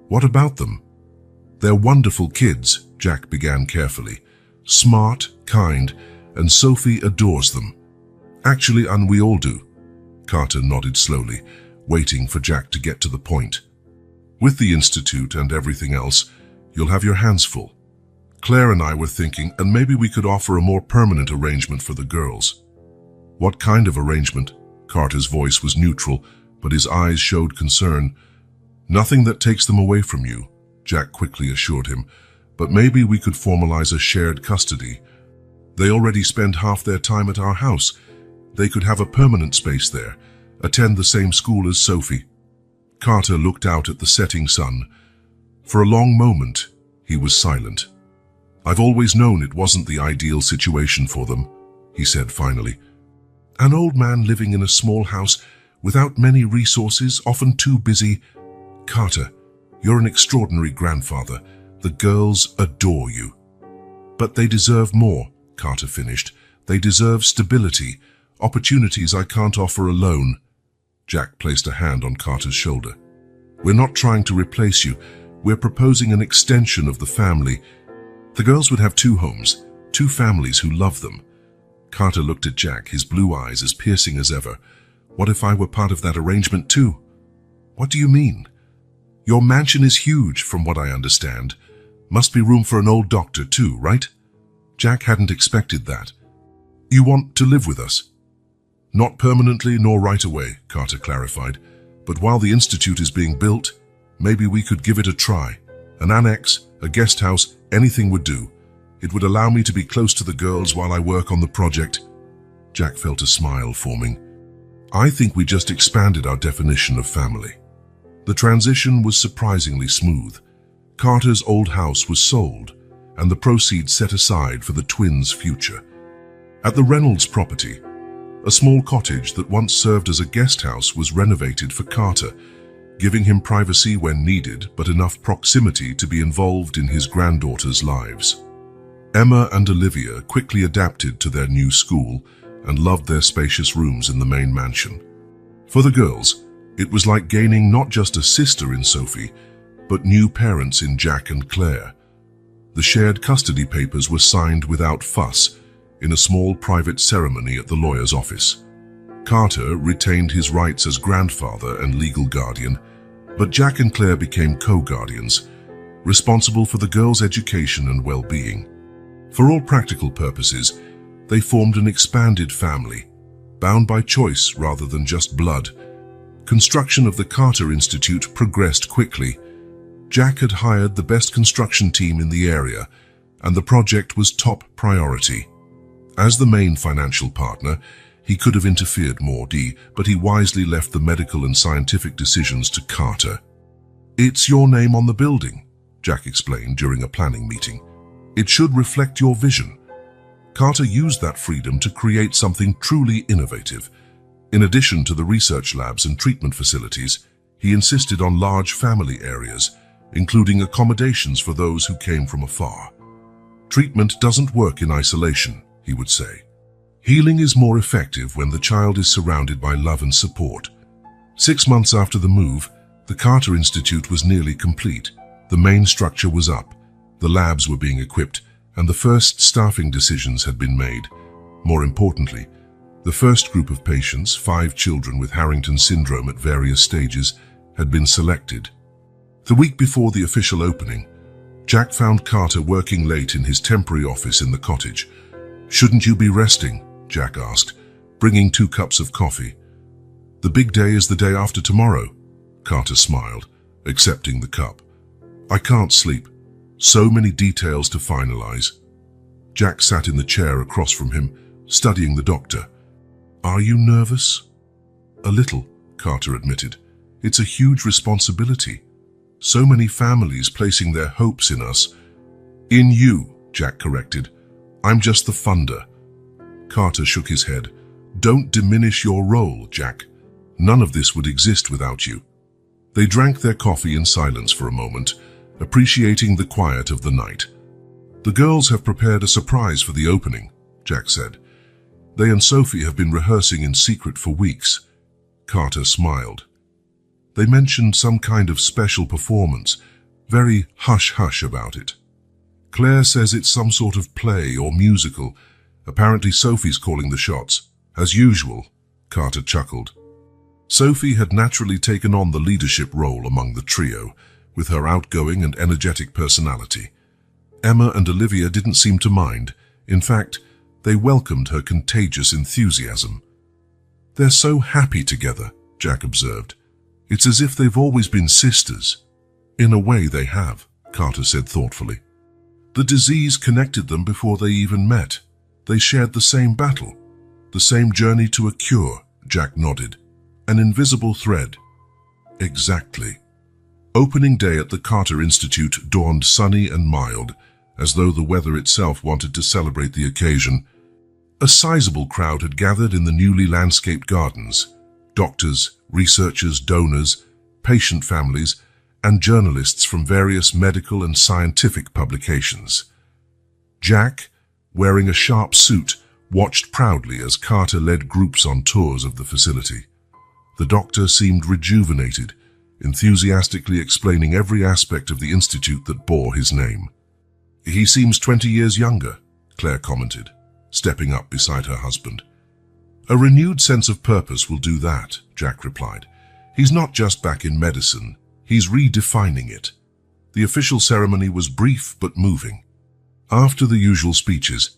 What about them? They're wonderful kids, Jack began carefully. Smart, kind, and Sophie adores them. Actually, and we all do. Carter nodded slowly, waiting for Jack to get to the point. With the institute and everything else, you'll have your hands full. Claire and I were thinking, and maybe we could offer a more permanent arrangement for the girls. What kind of arrangement? Carter's voice was neutral, but his eyes showed concern. Nothing that takes them away from you, Jack quickly assured him, but maybe we could formalize a shared custody. They already spend half their time at our house. They could have a permanent space there, attend the same school as Sophie. Carter looked out at the setting sun. For a long moment, he was silent. I've always known it wasn't the ideal situation for them, he said finally. An old man living in a small house without many resources, often too busy. Carter, you're an extraordinary grandfather. The girls adore you. But they deserve more, Carter finished. They deserve stability, opportunities I can't offer alone. Jack placed a hand on Carter's shoulder. We're not trying to replace you. We're proposing an extension of the family. The girls would have 2 homes, 2 families who love them. Carter looked at Jack, his blue eyes as piercing as ever. What if I were part of that arrangement too? What do you mean? Your mansion is huge, from what I understand. Must be room for an old doctor too, right? Jack hadn't expected that. You want to live with us? Not permanently nor right away, Carter clarified. But while the institute is being built, maybe we could give it a try. An annex, a guest house, anything would do. It would allow me to be close to the girls while I work on the project. Jack felt a smile forming. I think we just expanded our definition of family. The transition was surprisingly smooth. Carter's old house was sold, and the proceeds set aside for the twins' future. At the Reynolds property, a small cottage that once served as a guest house was renovated for Carter, giving him privacy when needed, but enough proximity to be involved in his granddaughters' lives. Emma and Olivia quickly adapted to their new school and loved their spacious rooms in the main mansion. For the girls, it was like gaining not just a sister in Sophie, but new parents in Jack and Claire. The shared custody papers were signed without fuss in a small private ceremony at the lawyer's office. Carter retained his rights as grandfather and legal guardian, but Jack and Claire became co-guardians, responsible for the girls' education and well-being. For all practical purposes, they formed an expanded family, bound by choice rather than just blood. Construction of the Carter Institute progressed quickly. Jack had hired the best construction team in the area, and the project was top priority. As the main financial partner, he could have interfered more, but he wisely left the medical and scientific decisions to Carter. "It's your name on the building," Jack explained during a planning meeting. "It should reflect your vision." Carter used that freedom to create something truly innovative. In addition to the research labs and treatment facilities, he insisted on large family areas, including accommodations for those who came from afar. "Treatment doesn't work in isolation," he would say. "Healing is more effective when the child is surrounded by love and support." 6 months after the move, the Carter Institute was nearly complete. The main structure was up, the labs were being equipped, and the first staffing decisions had been made. More importantly, the first group of patients, 5 children with Harrington syndrome at various stages, had been selected. The week before the official opening, Jack found Carter working late in his temporary office in the cottage. "Shouldn't you be resting?" Jack asked, bringing 2 cups of coffee. "The big day is the day after tomorrow," Carter smiled, accepting the cup. "I can't sleep. So many details to finalize." Jack sat in the chair across from him, studying the doctor. "Are you nervous?" "A little," Carter admitted. "It's a huge responsibility. So many families placing their hopes in us." "In you," Jack corrected. "I'm just the funder." Carter shook his head. "Don't diminish your role, Jack. None of this would exist without you." They drank their coffee in silence for a moment, appreciating the quiet of the night. "The girls have prepared a surprise for the opening," Jack said. "They and Sophie have been rehearsing in secret for weeks." Carter smiled. "They mentioned some kind of special performance, very hush-hush about it. Claire says it's some sort of play or musical. Apparently Sophie's calling the shots. As usual," Carter chuckled. Sophie had naturally taken on the leadership role among the trio, with her outgoing and energetic personality. Emma and Olivia didn't seem to mind. In fact, they welcomed her contagious enthusiasm. "They're so happy together," Jack observed. "It's as if they've always been sisters." "In a way they have," Carter said thoughtfully. "The disease connected them before they even met. They shared the same battle, the same journey to a cure," Jack nodded. "An invisible thread." "Exactly." Opening day at the Carter Institute dawned sunny and mild, as though the weather itself wanted to celebrate the occasion. A sizable crowd had gathered in the newly landscaped gardens. Doctors, researchers, donors, patient families, and journalists from various medical and scientific publications. Jack, wearing a sharp suit, watched proudly as Carter led groups on tours of the facility. The doctor seemed rejuvenated, enthusiastically explaining every aspect of the institute that bore his name. "He seems 20 years younger," Claire commented, stepping up beside her husband. "A renewed sense of purpose will do that," Jack replied. "He's not just back in medicine, he's redefining it." The official ceremony was brief but moving. After the usual speeches,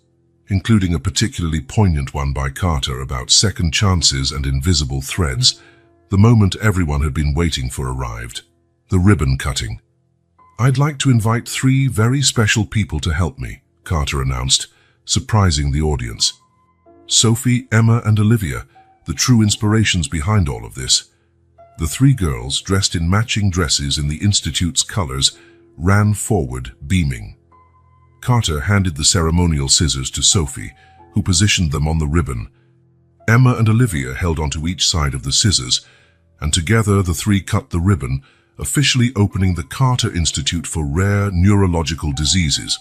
including a particularly poignant one by Carter about second chances and invisible threads, the moment everyone had been waiting for arrived: the ribbon cutting. "I'd like to invite 3 very special people to help me," Carter announced, surprising the audience. "Sophie, Emma, and Olivia, the true inspirations behind all of this. The three girls, dressed in matching dresses in the Institute's colors, ran forward, beaming. Carter handed the ceremonial scissors to Sophie, who positioned them on the ribbon. Emma and Olivia held onto each side of the scissors, and together the three cut the ribbon, officially opening the Carter Institute for Rare Neurological Diseases.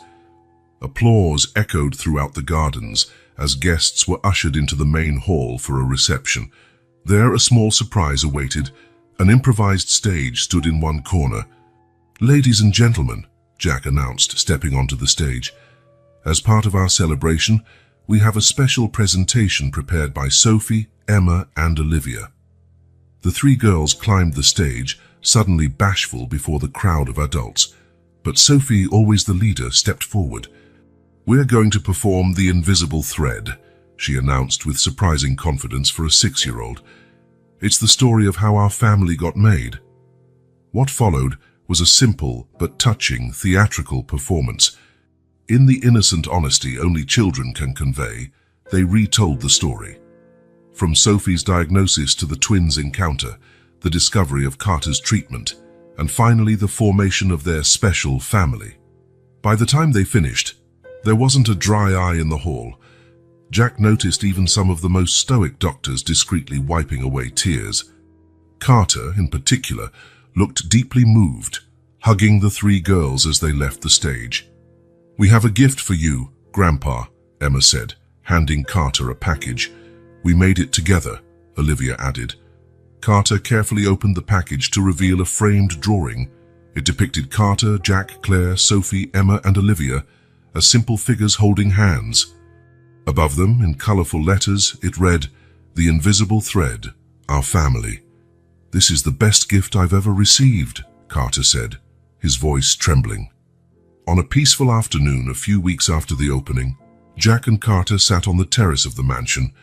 Applause echoed throughout the gardens as guests were ushered into the main hall for a reception. There, a small surprise awaited. An improvised stage stood in one corner. "Ladies and gentlemen," Jack announced, stepping onto the stage, "as part of our celebration, we have a special presentation prepared by Sophie, Emma, and Olivia." The three girls climbed the stage, suddenly bashful before the crowd of adults. But Sophie, always the leader, stepped forward. "We're going to perform The Invisible Thread," she announced with surprising confidence for a 6-year-old. "It's the story of how our family got made." What followed was a simple but touching theatrical performance. In the innocent honesty only children can convey, they retold the story. From Sophie's diagnosis to the twins' encounter, the discovery of Carter's treatment, and finally the formation of their special family. By the time they finished, there wasn't a dry eye in the hall. Jack noticed even some of the most stoic doctors discreetly wiping away tears. Carter, in particular, looked deeply moved, hugging the three girls as they left the stage. "We have a gift for you, Grandpa," Emma said, handing Carter a package. "We made it together," Olivia added. Carter carefully opened the package to reveal a framed drawing. It depicted Carter, Jack, Claire, Sophie, Emma, and Olivia as simple figures holding hands. Above them, in colorful letters, it read, "The Invisible Thread, Our Family." "This is the best gift I've ever received," Carter said, his voice trembling. On a peaceful afternoon a few weeks after the opening, Jack and Carter sat on the terrace of the mansion,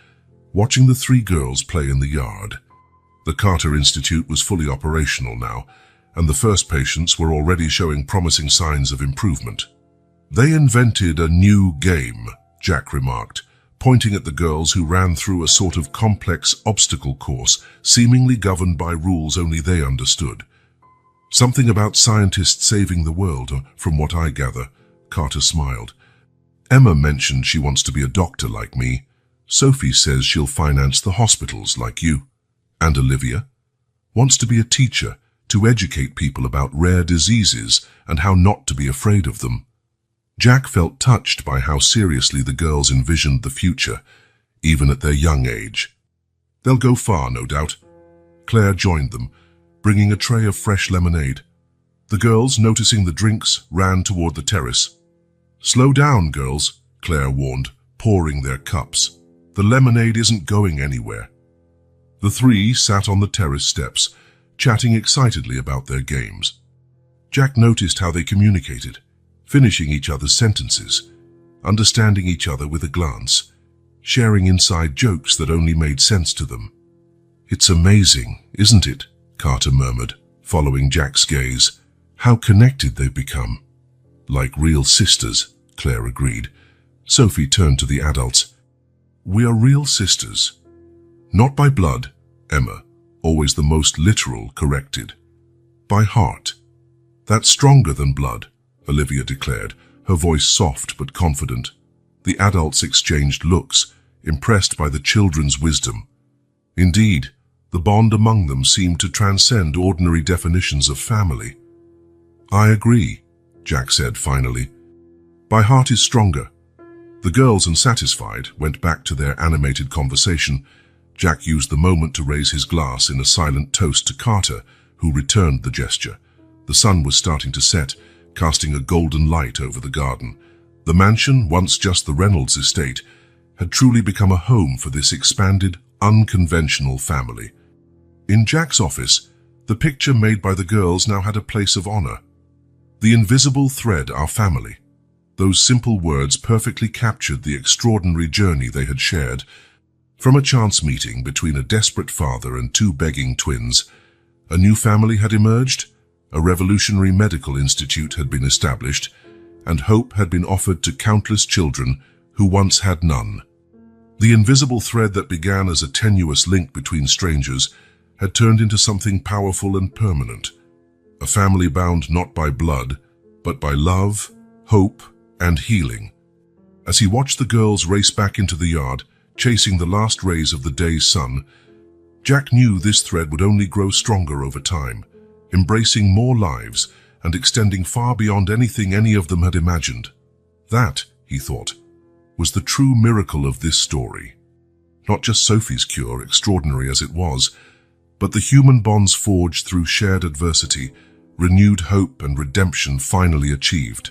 watching the three girls play in the yard. The Carter Institute was fully operational now, and the first patients were already showing promising signs of improvement. "They invented a new game," Jack remarked, pointing at the girls who ran through a sort of complex obstacle course, seemingly governed by rules only they understood. "Something about scientists saving the world, from what I gather," Carter smiled. "Emma mentioned she wants to be a doctor like me. Sophie says she'll finance the hospitals like you. And Olivia wants to be a teacher, to educate people about rare diseases and how not to be afraid of them." Jack felt touched by how seriously the girls envisioned the future, even at their young age. "They'll go far, no doubt." Claire joined them, bringing a tray of fresh lemonade. The girls, noticing the drinks, ran toward the terrace. "Slow down, girls," Claire warned, pouring their cups. "The lemonade isn't going anywhere." The three sat on the terrace steps, chatting excitedly about their games. Jack noticed how they communicated, finishing each other's sentences, understanding each other with a glance, sharing inside jokes that only made sense to them. "It's amazing, isn't it?" Carter murmured, following Jack's gaze. "How connected they've become." "Like real sisters," Claire agreed. Sophie turned to the adults. "We are real sisters. Not by blood," Emma, always the most literal, corrected. "By heart. That's stronger than blood," Olivia declared, her voice soft but confident. The adults exchanged looks, impressed by the children's wisdom. Indeed, the bond among them seemed to transcend ordinary definitions of family. "I agree," Jack said finally. "By heart is stronger." The girls, unsatisfied, went back to their animated conversation. Jack used the moment to raise his glass in a silent toast to Carter, who returned the gesture. The sun was starting to set, casting a golden light over the garden. The mansion, once just the Reynolds estate, had truly become a home for this expanded, unconventional family. In Jack's office, the picture made by the girls now had a place of honor. "The invisible thread, our family." Those simple words perfectly captured the extraordinary journey they had shared. From a chance meeting between a desperate father and two begging twins, a new family had emerged, a revolutionary medical institute had been established, and hope had been offered to countless children who once had none. The invisible thread that began as a tenuous link between strangers had turned into something powerful and permanent. A family bound not by blood, but by love, hope, and healing. As he watched the girls race back into the yard, chasing the last rays of the day's sun, Jack knew this thread would only grow stronger over time, embracing more lives and extending far beyond anything any of them had imagined. That, he thought, was the true miracle of this story. Not just Sophie's cure, extraordinary as it was, but the human bonds forged through shared adversity, renewed hope and redemption finally achieved.